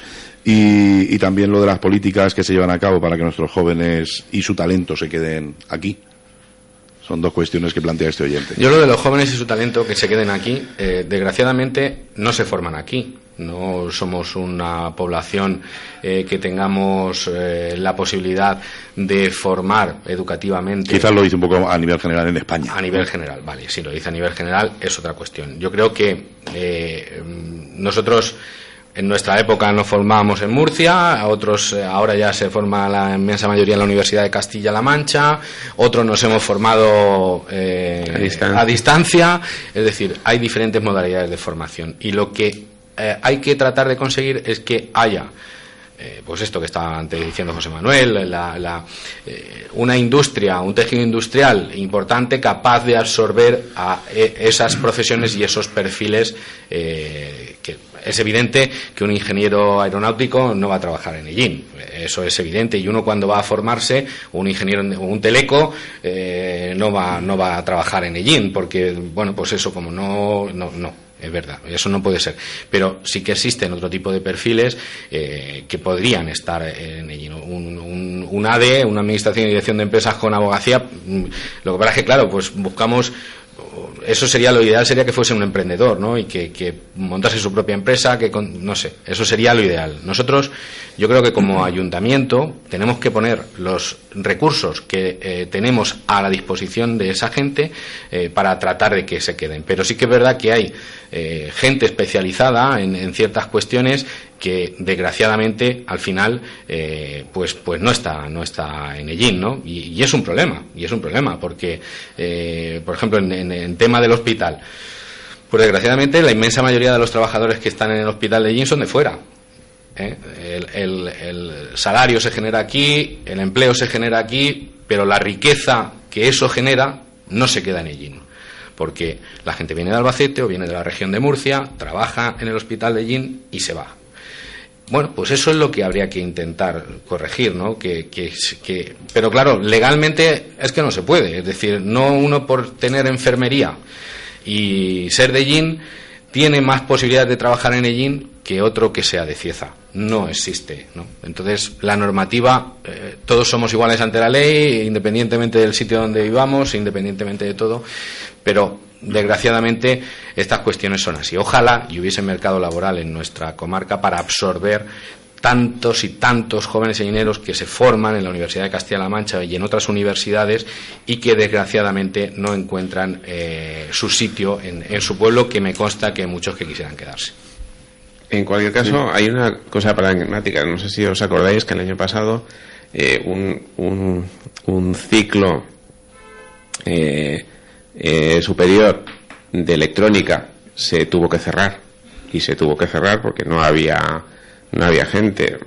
Y también lo de las políticas que se llevan a cabo para que nuestros jóvenes y su talento se queden aquí. Son 2 cuestiones que plantea este oyente. Yo lo de los jóvenes y su talento que se queden aquí, desgraciadamente no se forman aquí. No somos una población que tengamos la posibilidad de formar educativamente. Quizás lo dice un poco a nivel general en España. A nivel general, vale, si lo dice a nivel general es otra cuestión. Yo creo que nosotros en nuestra época nos formábamos en Murcia, otros ahora ya se forma la inmensa mayoría en la Universidad de Castilla-La Mancha, otros nos hemos formado a distancia, es decir, hay diferentes modalidades de formación y lo que hay que tratar de conseguir es que haya pues esto que estaba antes diciendo José Manuel, una industria, un tejido industrial importante capaz de absorber a esas profesiones y esos perfiles que es evidente que un ingeniero aeronáutico no va a trabajar en Ellín, eso es evidente, y uno cuando va a formarse, un ingeniero, un teleco, no va a trabajar en Ellín, porque, bueno, pues eso como no, es verdad, eso no puede ser, pero sí que existen otro tipo de perfiles que podrían estar en Ellín. Un ADE, una administración y dirección de empresas con abogacía, lo que pasa es que, claro, pues buscamos. Eso sería lo ideal, sería que fuese un emprendedor, ¿no? Y que montase su propia empresa, no sé, eso sería lo ideal. Nosotros, yo creo que como ayuntamiento tenemos que poner los recursos que tenemos a la disposición de esa gente para tratar de que se queden. Pero sí que es verdad que hay gente especializada en ciertas cuestiones que desgraciadamente al final pues no está en Ellín, ¿no? Y es un problema, porque por ejemplo en tema del hospital, pues desgraciadamente la inmensa mayoría de los trabajadores que están en el hospital de Ellín son de fuera. El salario se genera aquí, el empleo se genera aquí, pero la riqueza que eso genera no se queda en Ellín, porque la gente viene de Albacete o viene de la región de Murcia, trabaja en el hospital de Ellín y se va. Bueno, pues eso es lo que habría que intentar corregir, ¿no? Pero claro, legalmente es que no se puede. Es decir, no uno por tener enfermería y ser de Ellín tiene más posibilidades de trabajar en Ellín que otro que sea de Cieza. no existe, ¿no? Entonces, la normativa, todos somos iguales ante la ley, independientemente del sitio donde vivamos, independientemente de todo, pero desgraciadamente estas cuestiones son así. Ojalá y hubiese mercado laboral en nuestra comarca para absorber tantos y tantos jóvenes ingenieros que se forman en la Universidad de Castilla-La Mancha y en otras universidades y que desgraciadamente no encuentran su sitio en su pueblo, que me consta que hay muchos que quisieran quedarse. En cualquier caso, hay una cosa paradigmática. No sé si os acordáis que el año pasado un ciclo superior de electrónica se tuvo que cerrar, y se tuvo que cerrar porque no había gente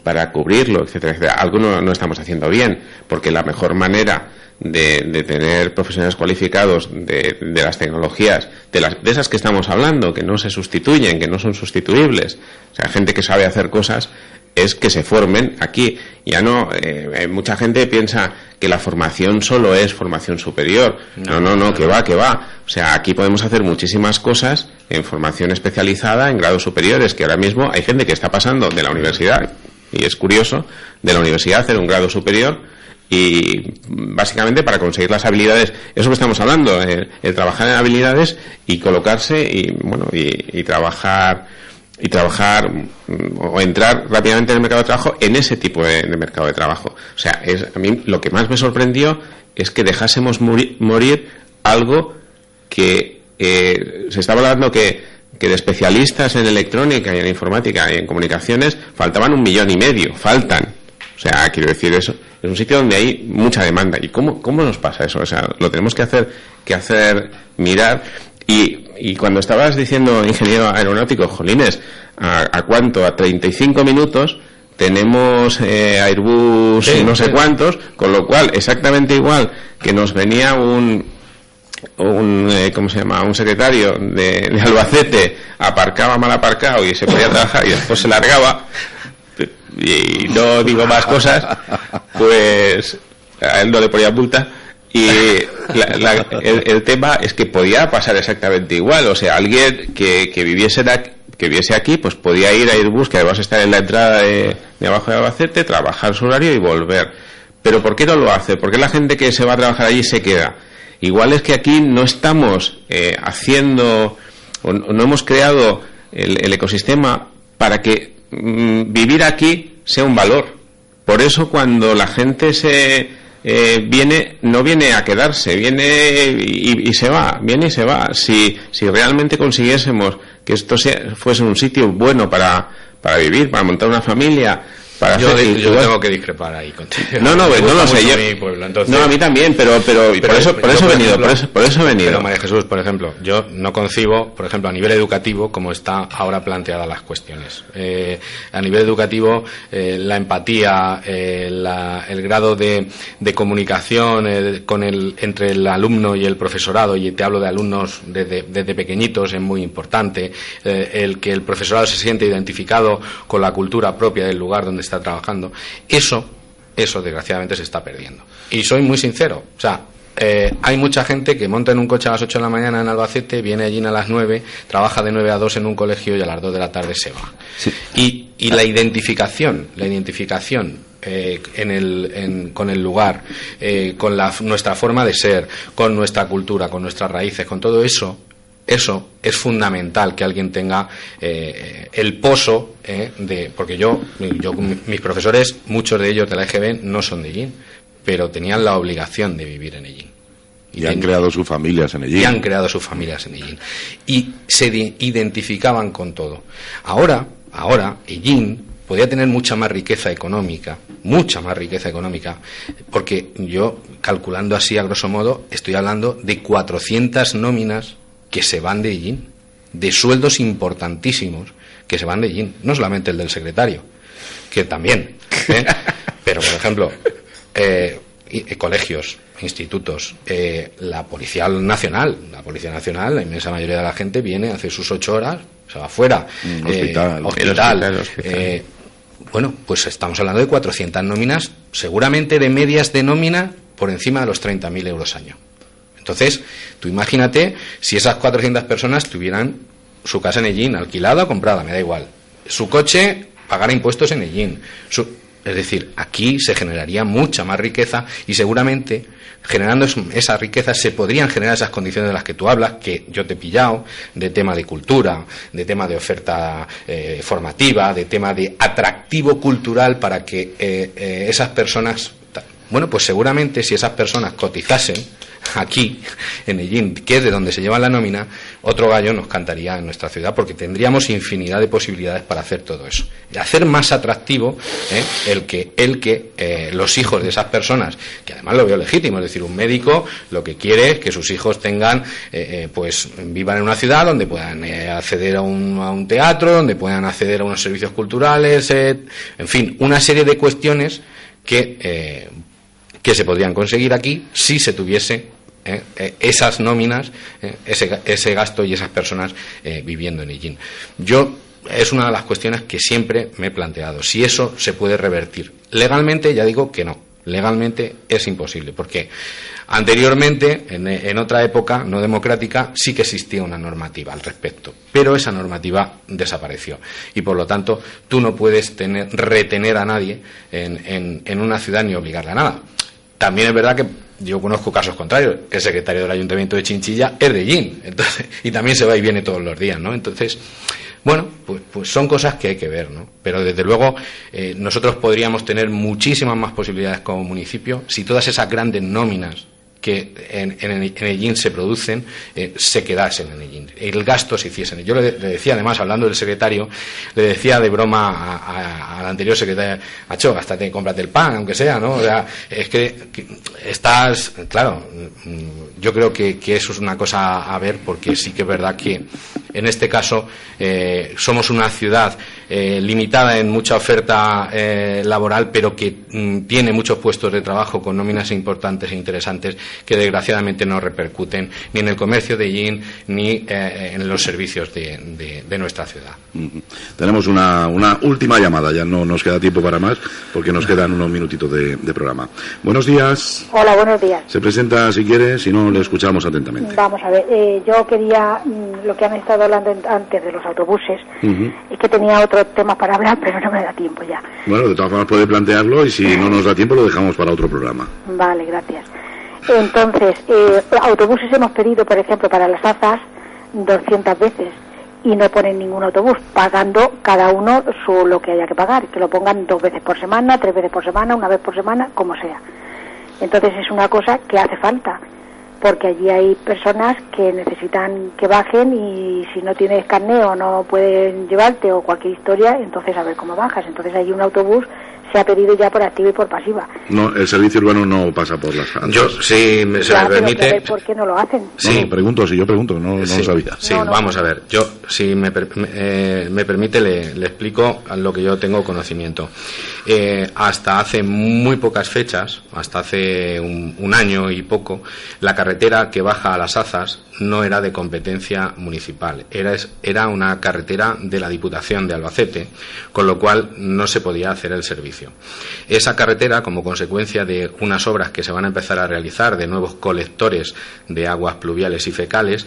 para cubrirlo, etcétera, etcétera. Algo no estamos haciendo bien, porque la mejor manera de tener profesionales cualificados de las tecnologías, de esas que estamos hablando, que no se sustituyen, que no son sustituibles, o sea, gente que sabe hacer cosas, es que se formen aquí. Ya no, mucha gente piensa que la formación solo es formación superior. No, que va. O sea, aquí podemos hacer muchísimas cosas en formación especializada, en grados superiores, que ahora mismo hay gente que está pasando de la universidad, y es curioso, de la universidad a hacer un grado superior, y básicamente para conseguir las habilidades, eso que estamos hablando, el trabajar en habilidades y colocarse y trabajar o entrar rápidamente en el mercado de trabajo, en ese tipo de mercado de trabajo. O sea, a mí lo que más me sorprendió es que dejásemos morir algo que se estaba hablando que de especialistas en electrónica y en informática y en comunicaciones faltaban 1,5 millones. Faltan. O sea, quiero decir, eso es un sitio donde hay mucha demanda. ¿Y cómo nos pasa eso? O sea, lo tenemos que hacer mirar. Y cuando estabas diciendo ingeniero aeronáutico, jolines, ¿a cuánto? A 35 minutos tenemos Airbus, sí, no sé cuántos, con lo cual, exactamente igual que nos venía un ¿cómo se llama? Un secretario de Albacete, aparcaba mal aparcado y se podía trabajar y después se largaba, y no digo más cosas, pues a él no le ponía multa. Y el tema es que podía pasar exactamente igual. O sea, alguien que viviese aquí, pues podía ir a Airbus, que además está en la entrada de abajo de Albacete, trabajar su horario y volver. Pero ¿por qué no lo hace? ¿Por qué la gente que se va a trabajar allí se queda? Igual es que aquí no estamos haciendo, o no hemos creado el ecosistema para que vivir aquí sea un valor. Por eso cuando la gente no viene a quedarse, viene y se va, viene y se va. Si realmente consiguiésemos que esto fuese un sitio bueno para vivir, para montar una familia, yo tengo que discrepar ahí contigo. No lo sé. No, a mí también, pero por eso he venido. Pero María Jesús, por ejemplo, yo no concibo, por ejemplo, a nivel educativo, como está ahora planteadas las cuestiones. A nivel educativo, la empatía, el grado de comunicación entre el alumno y el profesorado, y te hablo de alumnos desde pequeñitos, es muy importante. El que el profesorado se siente identificado con la cultura propia del lugar donde está trabajando, eso desgraciadamente se está perdiendo. Y soy muy sincero, o sea, hay mucha gente que monta en un coche a las 8 de la mañana en Albacete, viene allí a las 9, trabaja de 9 a 2 en un colegio y a las 2 de la tarde se va. Sí. Y la identificación con el lugar, con nuestra forma de ser, con nuestra cultura, con nuestras raíces, con todo eso es fundamental, que alguien tenga el pozo porque yo mis profesores, muchos de ellos de la EGB, no son de Ellín, pero tenían la obligación de vivir en Ellín. Y han creado sus familias en Ellín. Y se identificaban con todo. Ahora Ellín podía tener mucha más riqueza económica, porque yo, calculando así a grosso modo, estoy hablando de 400 nóminas que se van de Ellín, de sueldos importantísimos que se van de Ellín, no solamente el del secretario, que también, pero por ejemplo, colegios, institutos, la Policía Nacional, la inmensa mayoría de la gente viene, hace sus 8 horas, se va afuera, hospital. Bueno, pues estamos hablando de 400 nóminas, seguramente de medias de nómina por encima de los 30.000 euros año. Entonces, tú imagínate si esas 400 personas tuvieran su casa en Ellín, alquilada o comprada, me da igual. Su coche pagara impuestos en Ellín. Es decir, aquí se generaría mucha más riqueza y seguramente generando esa riqueza se podrían generar esas condiciones de las que tú hablas, que yo te he pillado, de tema de cultura, de tema de oferta formativa, de tema de atractivo cultural para que esas personas... Bueno, pues seguramente si esas personas cotizasen aquí, en Ellín, que es de donde se lleva la nómina, otro gallo nos cantaría en nuestra ciudad, porque tendríamos infinidad de posibilidades para hacer todo eso. Y hacer más atractivo el que los hijos de esas personas, que además lo veo legítimo, es decir, un médico lo que quiere es que sus hijos tengan, pues vivan en una ciudad donde puedan acceder a un teatro, donde puedan acceder a unos servicios culturales, en fin, una serie de cuestiones que se podrían conseguir aquí si se tuviese esas nóminas, ese gasto y esas personas viviendo en Ellín. Es una de las cuestiones que siempre me he planteado, si eso se puede revertir. Legalmente ya digo que no, legalmente es imposible, porque anteriormente, en otra época no democrática, sí que existía una normativa al respecto, pero esa normativa desapareció y por lo tanto tú no puedes retener a nadie en una ciudad ni obligarle a nada. También es verdad que yo conozco casos contrarios, que el secretario del Ayuntamiento de Chinchilla es de Ellín, entonces, y también se va y viene todos los días, ¿no? Entonces, bueno, pues son cosas que hay que ver, ¿no? Pero desde luego nosotros podríamos tener muchísimas más posibilidades como municipio si todas esas grandes nóminas que en Ellín se producen se quedasen en Ellín, el gasto se hiciesen. Yo le decía, además, hablando del secretario, le decía de broma al anterior secretario, macho, gástate, cómprate el pan, aunque sea, ¿no? O sea, es que estás, claro, yo creo que eso es una cosa a ver, porque sí que es verdad que en este caso somos una ciudad limitada en mucha oferta laboral, pero que tiene muchos puestos de trabajo con nóminas importantes e interesantes que desgraciadamente no repercuten ni en el comercio de Ellín ni en los servicios de nuestra ciudad. Tenemos una última llamada, ya no nos queda tiempo para más porque nos quedan unos minutitos de programa. Buenos días. Hola, buenos días. Se presenta si quiere, si no le escuchamos atentamente. Vamos a ver, yo quería, lo que han estado hablando antes de los autobuses, es que tenía otros temas para hablar, pero no me da tiempo ya. Bueno, de todas formas puede plantearlo y si no nos da tiempo lo dejamos para otro programa. Vale, gracias. Entonces, autobuses hemos pedido, por ejemplo, para las AZAs 200 veces y no ponen ningún autobús, pagando cada uno lo que haya que pagar, que lo pongan 2 veces por semana, 3 veces por semana, 1 vez por semana, como sea. Entonces es una cosa que hace falta, porque allí hay personas que necesitan que bajen y si no tienes carné o no pueden llevarte o cualquier historia, entonces a ver cómo bajas. Entonces hay un autobús, se ha pedido ya por activa y por pasiva. No, el servicio urbano no pasa por las AZAs. Yo, si me permite... ¿Por qué no lo hacen? Sí, no, pregunto, si yo pregunto, no lo sabía. Sí, vamos a ver. Yo, si me permite, le explico lo que yo tengo conocimiento. Hasta hace muy pocas fechas, hasta hace un año y poco, la carretera que baja a las AZAs no era de competencia municipal, era una carretera de la Diputación de Albacete, con lo cual no se podía hacer el servicio. Esa carretera, como consecuencia de unas obras que se van a empezar a realizar de nuevos colectores de aguas pluviales y fecales,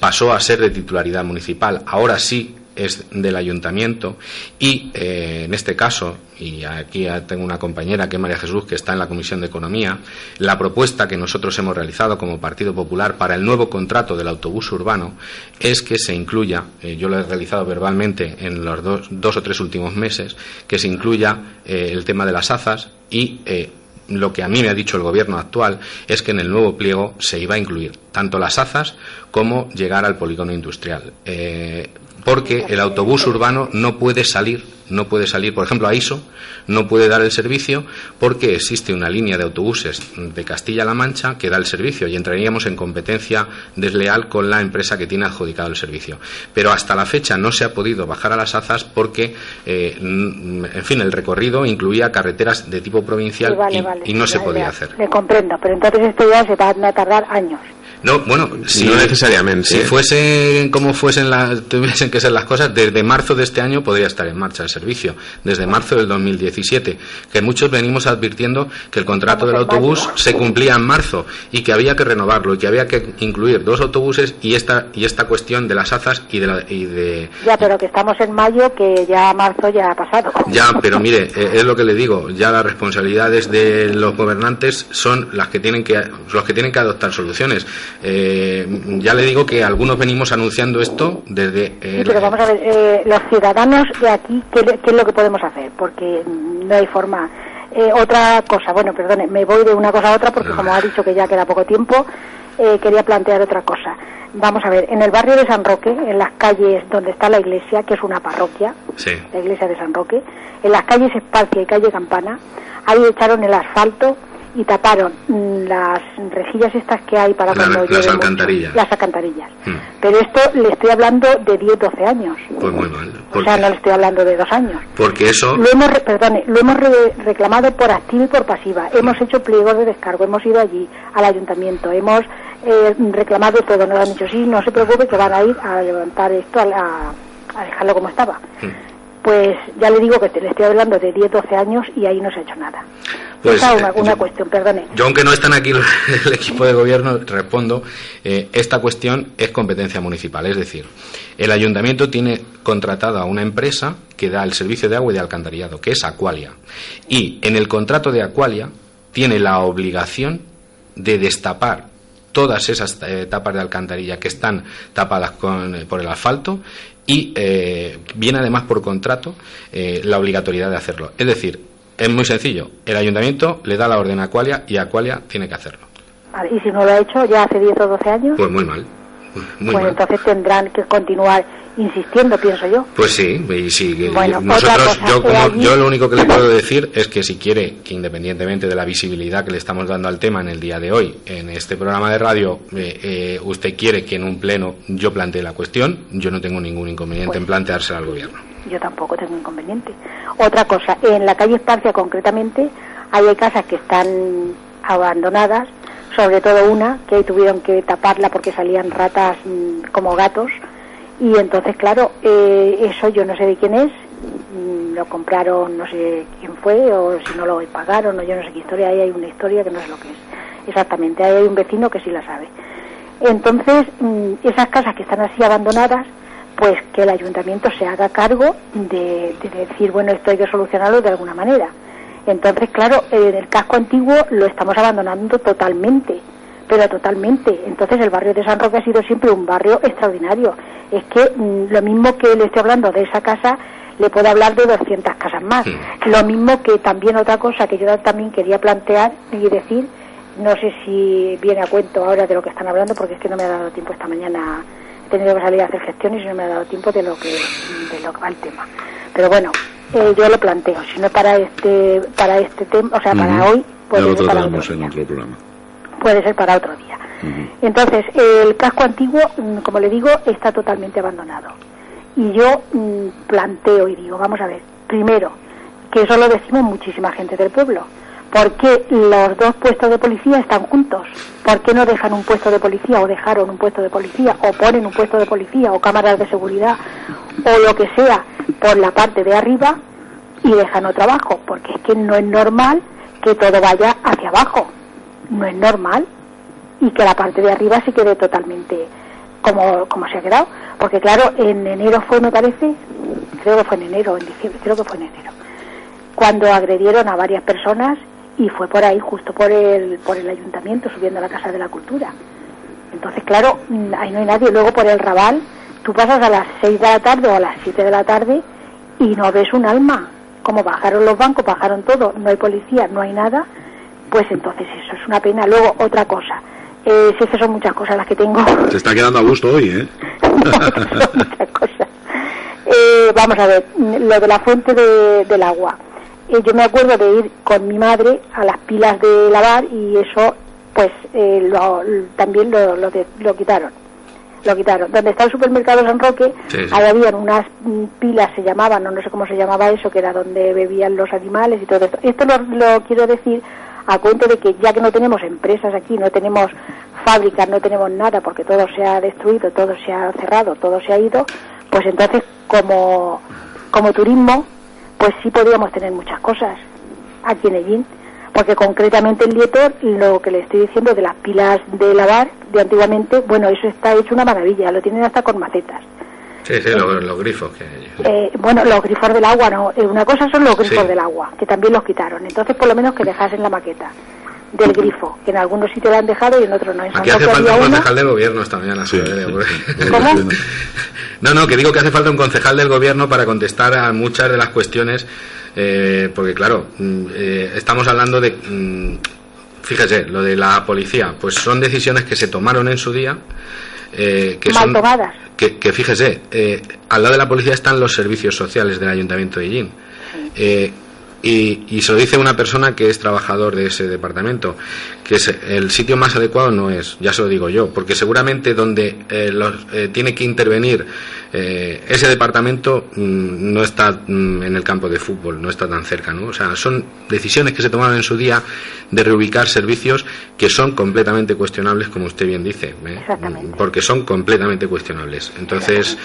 pasó a ser de titularidad municipal. Ahora sí es del ayuntamiento y en este caso, y aquí tengo una compañera que es María Jesús, que está en la Comisión de Economía, la propuesta que nosotros hemos realizado como Partido Popular para el nuevo contrato del autobús urbano es que se incluya, yo lo he realizado verbalmente en los dos o tres últimos meses, que se incluya el tema de las AZAs y lo que a mí me ha dicho el gobierno actual es que en el nuevo pliego se iba a incluir tanto las AZAs como llegar al polígono industrial. Porque el autobús urbano no puede salir, por ejemplo, a ISO no puede dar el servicio porque existe una línea de autobuses de Castilla-La Mancha que da el servicio y entraríamos en competencia desleal con la empresa que tiene adjudicado el servicio. Pero hasta la fecha no se ha podido bajar a las AZAs porque, en fin, el recorrido incluía carreteras de tipo provincial y no se podía hacer. Le comprendo, pero entonces esto ya se va a tardar años. No, bueno, si no necesariamente. Si fuesen como tuviesen que ser las cosas, desde marzo de este año podría estar en marcha el servicio, desde marzo del 2017, que muchos venimos advirtiendo que el contrato del autobús se cumplía en marzo y que había que renovarlo y que había que incluir 2 autobuses y esta cuestión de las azas y de Ya, pero que estamos en mayo, que ya marzo ya ha pasado. Ya, pero mire, es lo que le digo, ya las responsabilidades de los gobernantes son los que tienen que adoptar soluciones. Ya le digo que algunos venimos anunciando esto desde... Sí, pero vamos a ver, los ciudadanos de aquí, ¿qué es lo que podemos hacer? Porque no hay forma. Otra cosa, bueno, perdone, me voy de una cosa a otra porque como ha dicho que ya queda poco tiempo, quería plantear otra cosa. Vamos a ver, en el barrio de San Roque, en las calles donde está la iglesia, que es una parroquia, sí, la iglesia de San Roque, en las calles Esparcia y calle Campana, ahí echaron el asfalto y taparon las rejillas estas que hay para cuando llueve las alcantarillas. Las alcantarillas. Pero esto le estoy hablando de 10-12 años. Pues muy mal. O sea, no le estoy hablando de 2 años. Porque eso... Lo hemos reclamado por activa y por pasiva. Hemos hecho pliegos de descargo, hemos ido allí al ayuntamiento, hemos reclamado todo. Nos han dicho, sí, no se preocupe que van a ir a levantar esto, a dejarlo como estaba. Pues ya le digo que le estoy hablando de 10-12 años y ahí no se ha hecho nada. Pues, esa es una cuestión, perdone. Yo, aunque no están aquí el equipo de gobierno, respondo, esta cuestión es competencia municipal, es decir, el ayuntamiento tiene contratada a una empresa que da el servicio de agua y de alcantarillado, que es Aqualia, y en el contrato de Aqualia tiene la obligación de destapar todas esas tapas de alcantarilla que están tapadas por el asfalto y viene además por contrato la obligatoriedad de hacerlo. Es decir, es muy sencillo, el ayuntamiento le da la orden a Aqualia y Aqualia tiene que hacerlo. Vale, ¿y si no lo ha hecho ya hace 10 o 12 años? Pues muy mal. Muy mal. Entonces tendrán que continuar insistiendo, pienso yo. Pues sí, y sí. Bueno, nosotros, yo lo único que le puedo decir es que si quiere que, independientemente de la visibilidad que le estamos dando al tema en el día de hoy, en este programa de radio, usted quiere que en un pleno yo plantee la cuestión, yo no tengo ningún inconveniente en planteársela al gobierno. Yo tampoco tengo inconveniente. Otra cosa, en la calle Esparcia concretamente, hay casas que están abandonadas, sobre todo una que ahí tuvieron que taparla porque salían ratas como gatos, y entonces claro, eso yo no sé de quién es, lo compraron, no sé quién fue, o si no lo pagaron, o yo no sé qué historia, ahí hay una historia que no sé lo que es exactamente, ahí hay un vecino que sí la sabe. Entonces esas casas que están así abandonadas, pues que el ayuntamiento se haga cargo de decir, bueno, esto hay que solucionarlo de alguna manera. Entonces, claro, en el casco antiguo lo estamos abandonando totalmente, pero totalmente. Entonces el barrio de San Roque ha sido siempre un barrio extraordinario. Es que lo mismo que le estoy hablando de esa casa, le puedo hablar de 200 casas más. Lo mismo que también otra cosa que yo también quería plantear y decir, no sé si viene a cuento ahora de lo que están hablando, porque es que no me ha dado tiempo esta mañana, he tenido que salir a hacer gestiones y no me ha dado tiempo de lo que va el tema. Pero bueno, yo lo planteo, si no para este tema, o sea, para hoy, puede ser para otro día. Otro programa. Puede ser para otro día. Entonces, el casco antiguo, como le digo, está totalmente abandonado. Y yo planteo y digo, vamos a ver, primero, que eso lo decimos muchísima gente del pueblo, ¿por qué los 2 puestos de policía están juntos? ¿Por qué no dejan un puesto de policía o dejaron un puesto de policía o ponen un puesto de policía o cámaras de seguridad o lo que sea por la parte de arriba y dejan otro abajo? Porque es que no es normal que todo vaya hacia abajo, no es normal, y que la parte de arriba se quede totalmente como se ha quedado, porque claro, en enero fue, me parece, creo que fue en enero, en diciembre, creo que fue en enero, cuando agredieron a varias personas y fue por ahí, justo por el ayuntamiento, subiendo a la Casa de la Cultura. Entonces, claro, ahí no hay nadie. Luego por el Raval, tú pasas a las 6 de la tarde o a las 7 de la tarde y no ves un alma. Como bajaron los bancos, bajaron todo, no hay policía, no hay nada, pues entonces eso es una pena. Luego, otra cosa, si es que son muchas cosas las que tengo. Se está quedando a gusto hoy, ¿eh? Son muchas cosas. Vamos a ver, lo de la fuente del agua. Yo me acuerdo de ir con mi madre a las pilas de lavar y eso, pues, también lo quitaron. Lo quitaron. Donde está el supermercado San Roque, sí. Ahí habían unas pilas, se llamaban, no sé cómo se llamaba eso, que era donde bebían los animales y todo esto. Esto lo quiero decir a cuento de que ya que no tenemos empresas aquí, no tenemos fábricas, no tenemos nada, porque todo se ha destruido, todo se ha cerrado, todo se ha ido, pues entonces como turismo, pues sí podríamos tener muchas cosas aquí en Hellín, porque concretamente en Lieto, lo que le estoy diciendo de las pilas de lavar de antiguamente, bueno, eso está hecho una maravilla, lo tienen hasta con macetas. Sí, los grifos que bueno, los grifos del agua no, una cosa son los grifos del agua, que también los quitaron, entonces por lo menos que dejasen la maqueta del grifo, que en algunos sitios lo han dejado y en otros no. Aquí hace falta un concejal del gobierno esta mañana. Sí. ¿Cómo? No, que digo que hace falta un concejal del gobierno para contestar a muchas de las cuestiones, porque claro, estamos hablando de, fíjese, lo de la policía, pues son decisiones que se tomaron en su día, que mal son tomadas. Que fíjese, al lado de la policía están los servicios sociales del Ayuntamiento de Hellín. Y se lo dice una persona que es trabajador de ese departamento, que es el sitio más adecuado no es, ya se lo digo yo, porque seguramente donde tiene que intervenir ese departamento no está en el campo de fútbol, no está tan cerca, ¿no? O sea, son decisiones que se tomaron en su día de reubicar servicios que son completamente cuestionables, como usted bien dice, porque son completamente cuestionables. Entonces,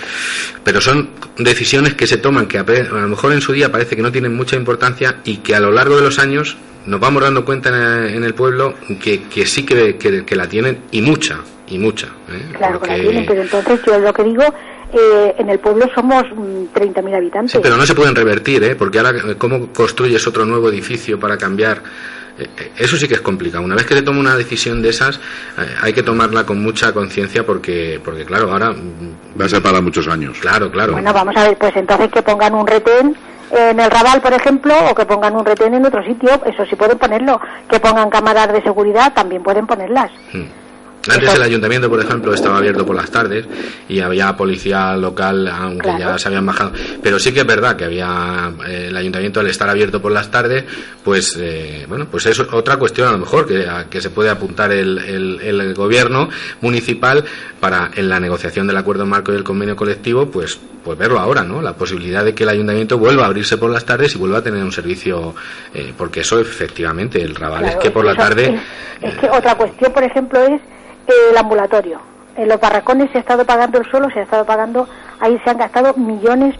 pero son decisiones que se toman que a lo mejor en su día parece que no tienen mucha importancia y que a lo largo de los años nos vamos dando cuenta en el pueblo que sí que la tienen y mucha. Claro que la tienen, pero entonces yo lo que digo, en el pueblo somos 30.000 habitantes. Sí, pero no se pueden revertir, porque ahora cómo construyes otro nuevo edificio para cambiar. Eso sí que es complicado. Una vez que se toma una decisión de esas, hay que tomarla con mucha conciencia porque claro, ahora va a ser para muchos años. Claro. Bueno, vamos a ver, pues entonces que pongan un retén en el Raval, por ejemplo, o que pongan un retén en otro sitio, eso sí pueden ponerlo. Que pongan cámaras de seguridad, también pueden ponerlas. Antes el ayuntamiento, por ejemplo, estaba abierto por las tardes y había policía local, aunque ya se habían bajado. Pero sí que es verdad que había el ayuntamiento, al estar abierto por las tardes, pues pues es otra cuestión a lo mejor que se puede apuntar el gobierno municipal para, en la negociación del acuerdo marco y del convenio colectivo, pues verlo ahora, ¿no? La posibilidad de que el ayuntamiento vuelva a abrirse por las tardes y vuelva a tener un servicio, porque eso efectivamente, el Raval es que por la tarde... Es que otra cuestión, por ejemplo, es el ambulatorio. En los barracones se ha estado pagando el suelo, ahí se han gastado millones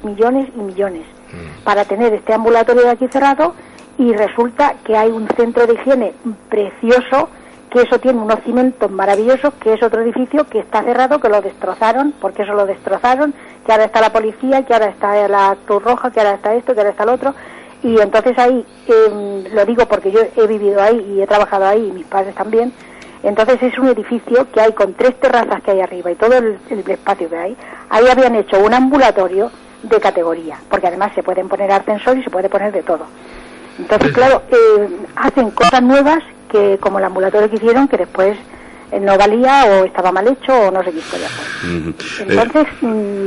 para tener este ambulatorio de aquí cerrado, y resulta que hay un centro de higiene precioso, que eso tiene unos cimientos maravillosos, que es otro edificio que está cerrado, que lo destrozaron, porque eso lo destrozaron, que ahora está la policía, que ahora está la Cruz Roja, que ahora está esto, que ahora está lo otro, y entonces ahí, lo digo porque yo he vivido ahí y he trabajado ahí, y mis padres también. Entonces es un edificio que hay con 3 terrazas que hay arriba y todo el espacio que hay. Ahí habían hecho un ambulatorio de categoría, porque además se pueden poner ascensor y se puede poner de todo. Entonces, claro, hacen cosas nuevas que, como el ambulatorio que hicieron, que después no valía o estaba mal hecho o no sé qué historia fue. Entonces,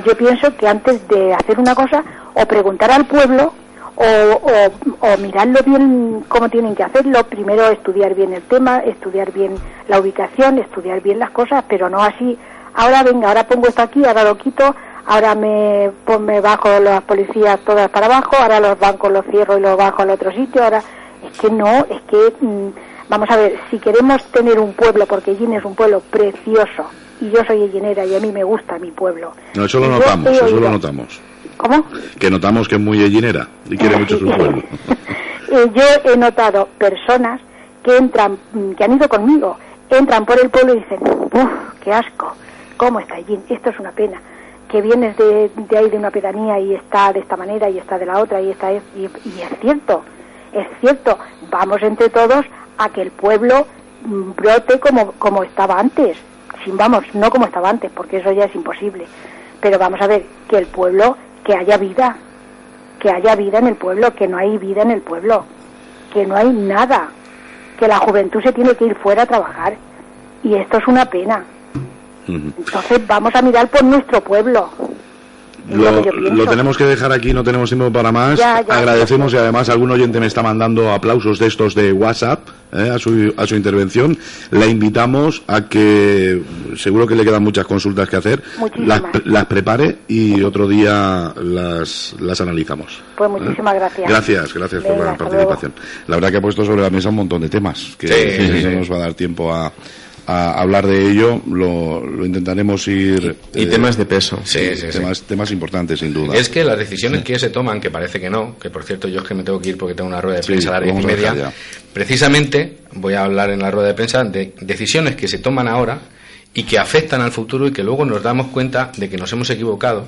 yo pienso que antes de hacer una cosa, o preguntar al pueblo, o mirarlo bien cómo tienen que hacerlo, primero estudiar bien el tema, estudiar bien la ubicación, estudiar bien las cosas, pero no así, ahora pongo esto aquí, ahora lo quito, ahora me bajo las policías todas para abajo, ahora los bancos los cierro y los bajo al otro sitio, ahora, vamos a ver, si queremos tener un pueblo, porque Hellín es un pueblo precioso, y yo soy hellinera y a mí me gusta mi pueblo. No, eso lo notamos. ¿Cómo? Que notamos que es muy hellinera y quiere mucho su pueblo. Yo he notado personas que han ido conmigo, entran por el pueblo y dicen, ¡uf, qué asco! ¿Cómo está Hellín? Esto es una pena. Que vienes de ahí de una pedanía y está de esta manera y está de la otra y es cierto. Vamos entre todos a que el pueblo brote como estaba antes. No como estaba antes, porque eso ya es imposible. Pero vamos a ver, que el pueblo... que haya vida en el pueblo, que no hay vida en el pueblo, que no hay nada, que la juventud se tiene que ir fuera a trabajar, y esto es una pena. Entonces vamos a mirar por nuestro pueblo. Lo tenemos que dejar aquí, no tenemos tiempo para más. Ya, agradecemos y además algún oyente me está mandando aplausos de estos de WhatsApp a su intervención. La invitamos a que, seguro que le quedan muchas consultas que hacer, las prepare y otro día las analizamos. Pues muchísimas gracias. Gracias por la participación. La verdad que ha puesto sobre la mesa un montón de temas que no nos va a dar tiempo a hablar de ello. Lo intentaremos ir y temas de peso, temas importantes, sin duda. Es que las decisiones que se toman, que parece que no, que por cierto yo es que me tengo que ir porque tengo una rueda de prensa a las 10:30, precisamente voy a hablar en la rueda de prensa de decisiones que se toman ahora y que afectan al futuro y que luego nos damos cuenta de que nos hemos equivocado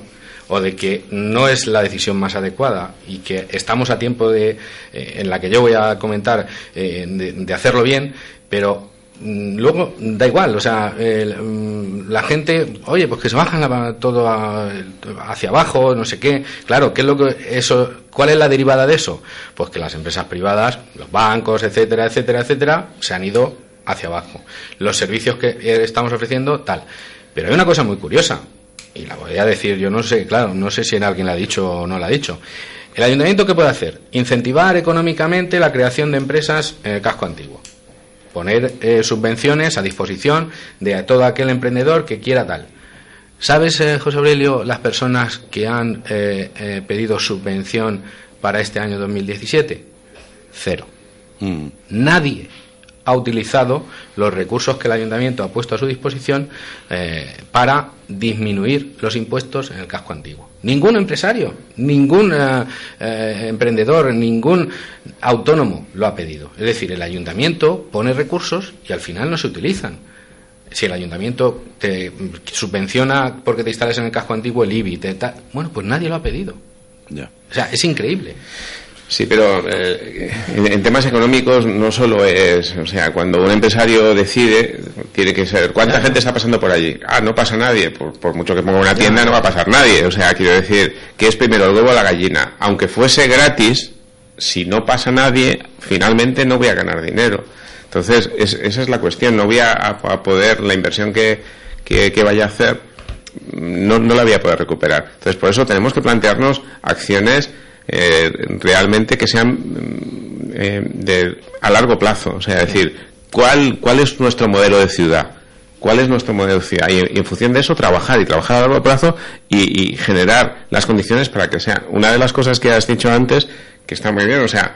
o de que no es la decisión más adecuada y que estamos a tiempo en la que yo voy a comentar, de hacerlo bien, pero luego da igual, o sea, la gente, oye, pues que se bajan todo hacia abajo, no sé qué. Claro, ¿qué es lo que eso? ¿Cuál es la derivada de eso? Pues que las empresas privadas, los bancos, etcétera, se han ido hacia abajo. Los servicios que estamos ofreciendo, tal. Pero hay una cosa muy curiosa, y la voy a decir, yo no sé, claro, no sé si alguien la ha dicho o no la ha dicho. ¿El ayuntamiento qué puede hacer? Incentivar económicamente la creación de empresas en el casco antiguo. Poner subvenciones a disposición de todo aquel emprendedor que quiera tal. ¿Sabes, José Aurelio, las personas que han pedido subvención para este año 2017? 0. Nadie ha utilizado los recursos que el ayuntamiento ha puesto a su disposición para disminuir los impuestos en el casco antiguo. Ningún empresario, ningún emprendedor, ningún autónomo lo ha pedido. Es decir, el ayuntamiento pone recursos y al final no se utilizan. Si el ayuntamiento te subvenciona porque te instales en el casco antiguo el IBI, bueno, pues nadie lo ha pedido. Ya. O sea, es increíble. Sí, pero en temas económicos no solo es, o sea, cuando un empresario decide, tiene que ser, ¿cuánta gente está pasando por allí? No pasa nadie, por mucho que ponga una tienda no va a pasar nadie, o sea, quiero decir, que es primero el huevo o la gallina, aunque fuese gratis, si no pasa nadie, finalmente no voy a ganar dinero. Entonces, esa es la cuestión, no voy a poder, la inversión que vaya a hacer, no la voy a poder recuperar. Entonces, por eso tenemos que plantearnos acciones realmente que sean a largo plazo, o sea, es decir, ¿cuál es nuestro modelo de ciudad? ¿Cuál es nuestro modelo de ciudad? Y en función de eso trabajar a largo plazo y generar las condiciones para que sea. Una de las cosas que has dicho antes, que está muy bien, o sea,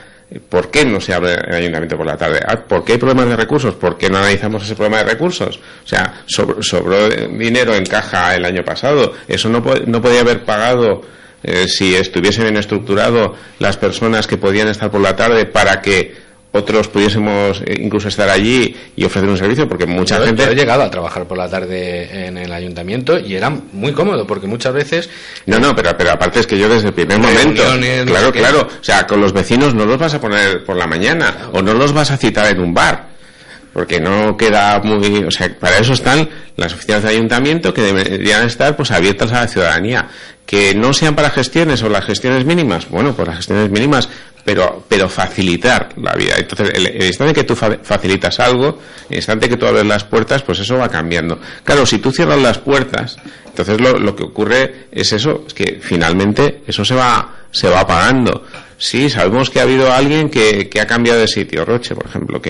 ¿por qué no se abre el ayuntamiento por la tarde? ¿Por qué hay problemas de recursos? ¿Por qué no analizamos ese problema de recursos? O sea, sobró dinero en caja el año pasado, eso no podía haber pagado si estuviese bien estructurado las personas que podían estar por la tarde para que otros pudiésemos incluso estar allí y ofrecer un servicio, porque mucha gente... Yo he llegado a trabajar por la tarde en el ayuntamiento y era muy cómodo, porque muchas veces... No, pero aparte es que yo desde el primer momento... Claro, o sea, con los vecinos no los vas a poner por la mañana o no los vas a citar en un bar, porque no queda muy... O sea, para eso están las oficinas de ayuntamiento que deberían estar pues abiertas a la ciudadanía. Que no sean para gestiones o las gestiones mínimas, bueno, pues las gestiones mínimas, pero facilitar la vida. Entonces, el instante que tú facilitas algo, el instante que tú abres las puertas, pues eso va cambiando. Claro, si tú cierras las puertas, entonces lo que ocurre es eso, es que finalmente eso se va apagando. Sí, sabemos que ha habido alguien que ha cambiado de sitio, Roche, por ejemplo,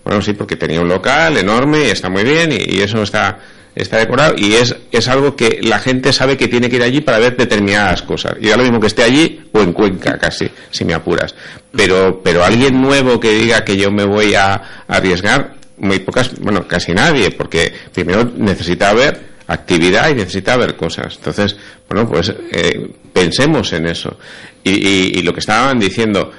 bueno, sí, porque tenía un local enorme y está muy bien y eso está decorado y es algo que la gente sabe que tiene que ir allí para ver determinadas cosas. Y da lo mismo que esté allí o en Cuenca, casi, si me apuras. Pero alguien nuevo que diga que yo me voy a arriesgar, muy pocas, bueno, casi nadie, porque primero necesita haber actividad y necesita haber cosas. Entonces, bueno, pues pensemos en eso. Y lo que estaban diciendo,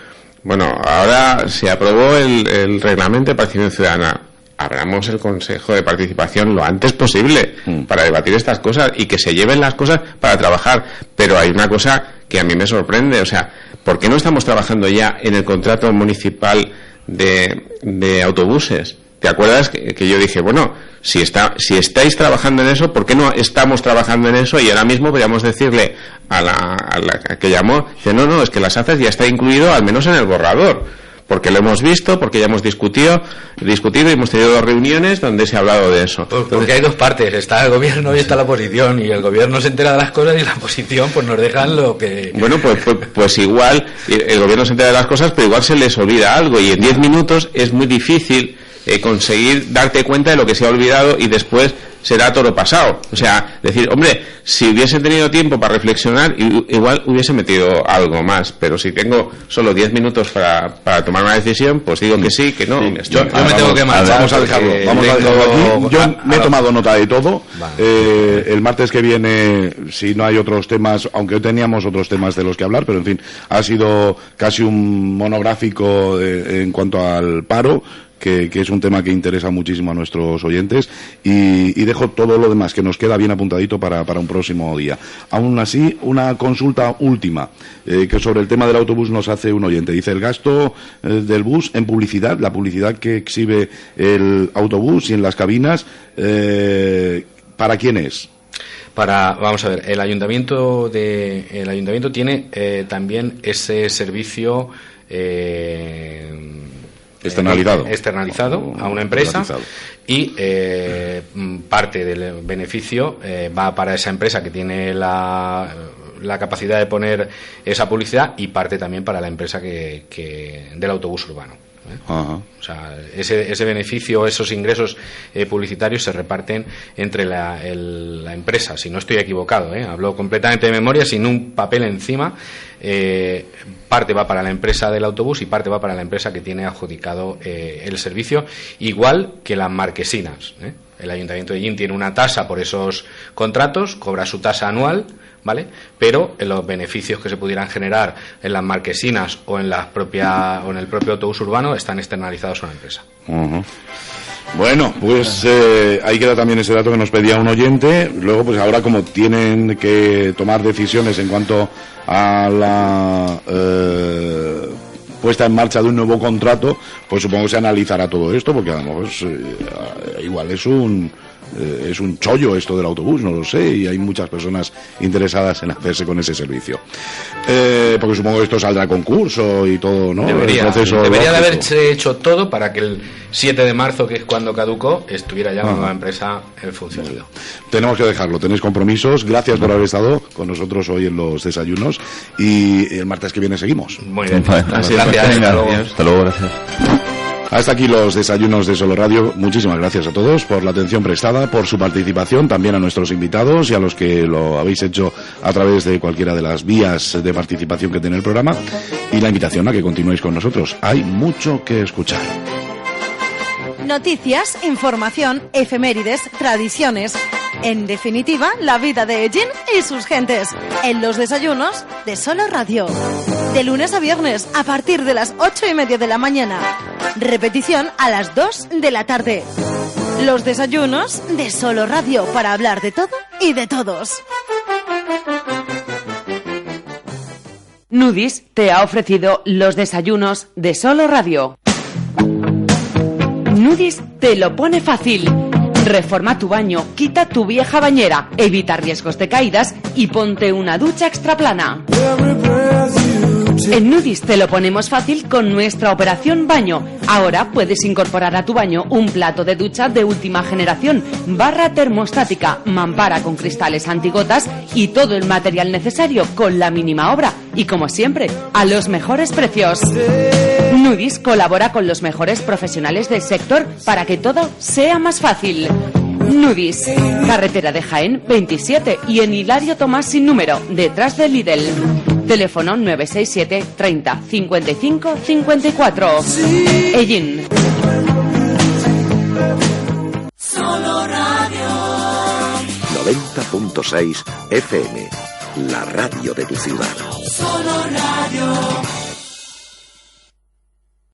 bueno, ahora se aprobó el reglamento de participación ciudadana. Abramos el Consejo de Participación lo antes posible para debatir estas cosas y que se lleven las cosas para trabajar. Pero hay una cosa que a mí me sorprende, o sea, ¿por qué no estamos trabajando ya en el contrato municipal de autobuses? ¿Te acuerdas que yo dije, bueno, si estáis trabajando en eso, ¿por qué no estamos trabajando en eso? Y ahora mismo podríamos decirle a la que llamó, dice, no, es que las ACES ya está incluido al menos en el borrador. porque lo hemos visto, porque ya hemos discutido y hemos tenido 2 reuniones donde se ha hablado de eso. Porque hay 2 partes, está el gobierno y está la oposición, y el gobierno se entera de las cosas y la oposición pues nos dejan lo que... Bueno, pues igual el gobierno se entera de las cosas, pero igual se les olvida algo, y en 10 minutos es muy difícil conseguir darte cuenta de lo que se ha olvidado y después será toro pasado. O sea, decir, hombre, si hubiese tenido tiempo para reflexionar, igual hubiese metido algo más, pero si tengo solo 10 minutos para tomar una decisión, pues digo que sí, que no. Sí. Yo me tengo que marchar. Vamos a dejarlo aquí. Yo me he tomado nota de todo. El martes que viene, si no hay otros temas, aunque hoy teníamos otros temas de los que hablar, pero en fin, ha sido casi un monográfico en cuanto al paro, que es un tema que interesa muchísimo a nuestros oyentes, y dejo todo lo demás que nos queda bien apuntadito para un próximo día. Aún así, una consulta última, que sobre el tema del autobús nos hace un oyente. Dice, el gasto del bus en publicidad, la publicidad que exhibe el autobús y en las cabinas, ¿para quién es? Vamos a ver, el ayuntamiento tiene también ese servicio externalizado a una empresa, y parte del beneficio va para esa empresa que tiene la capacidad de poner esa publicidad, y parte también para la empresa del autobús urbano. Ajá. O sea, ese beneficio, esos ingresos publicitarios se reparten entre la empresa, si no estoy equivocado, hablo completamente de memoria, sin un papel encima. Parte va para la empresa del autobús y parte va para la empresa que tiene adjudicado el servicio, igual que las marquesinas. El Ayuntamiento de Ellín tiene una tasa por esos contratos, cobra su tasa anual, ¿vale? Pero los beneficios que se pudieran generar en las marquesinas o en el propio autobús urbano están externalizados a una empresa. Uh-huh. Bueno, pues ahí queda también ese dato que nos pedía un oyente. Luego, pues ahora, como tienen que tomar decisiones en cuanto a la puesta en marcha de un nuevo contrato, pues supongo que se analizará todo esto, porque a lo mejor igual es un chollo esto del autobús, no lo sé, y hay muchas personas interesadas en hacerse con ese servicio. Porque supongo que esto saldrá a concurso y todo, ¿no? Debería de haberse hecho todo para que el 7 de marzo, que es cuando caducó, estuviera ya la nueva empresa en funcionamiento. Tenemos que dejarlo, tenéis compromisos. Gracias por haber estado con nosotros hoy en los desayunos, y el martes que viene seguimos. Muy bien, gracias. Hasta luego, gracias. Hasta aquí los desayunos de Solo Radio. Muchísimas gracias a todos por la atención prestada, por su participación, también a nuestros invitados y a los que lo habéis hecho a través de cualquiera de las vías de participación que tiene el programa, y la invitación a que continuéis con nosotros. Hay mucho que escuchar. Noticias, información, efemérides, tradiciones. En definitiva, la vida de Ellín y sus gentes. En los desayunos de Solo Radio. De lunes a viernes, a partir de las 8:30 de la mañana. Repetición a las 2 de la tarde. Los desayunos de Solo Radio, para hablar de todo y de todos. Nudis te ha ofrecido los desayunos de Solo Radio. Nudis te lo pone fácil. Reforma tu baño, quita tu vieja bañera, evita riesgos de caídas y ponte una ducha extra plana. En Nudis te lo ponemos fácil con nuestra operación baño. Ahora puedes incorporar a tu baño un plato de ducha de última generación, barra termostática, mampara con cristales antigotas y todo el material necesario con la mínima obra. Y como siempre, a los mejores precios. Nudis colabora con los mejores profesionales del sector para que todo sea más fácil. Nudis, carretera de Jaén 27 y en Hilario Tomás sin número, detrás del Lidl. Teléfono 967 30 55 54. Ellín. Solo Radio 90.6 FM, la radio de tu ciudad. Solo Radio.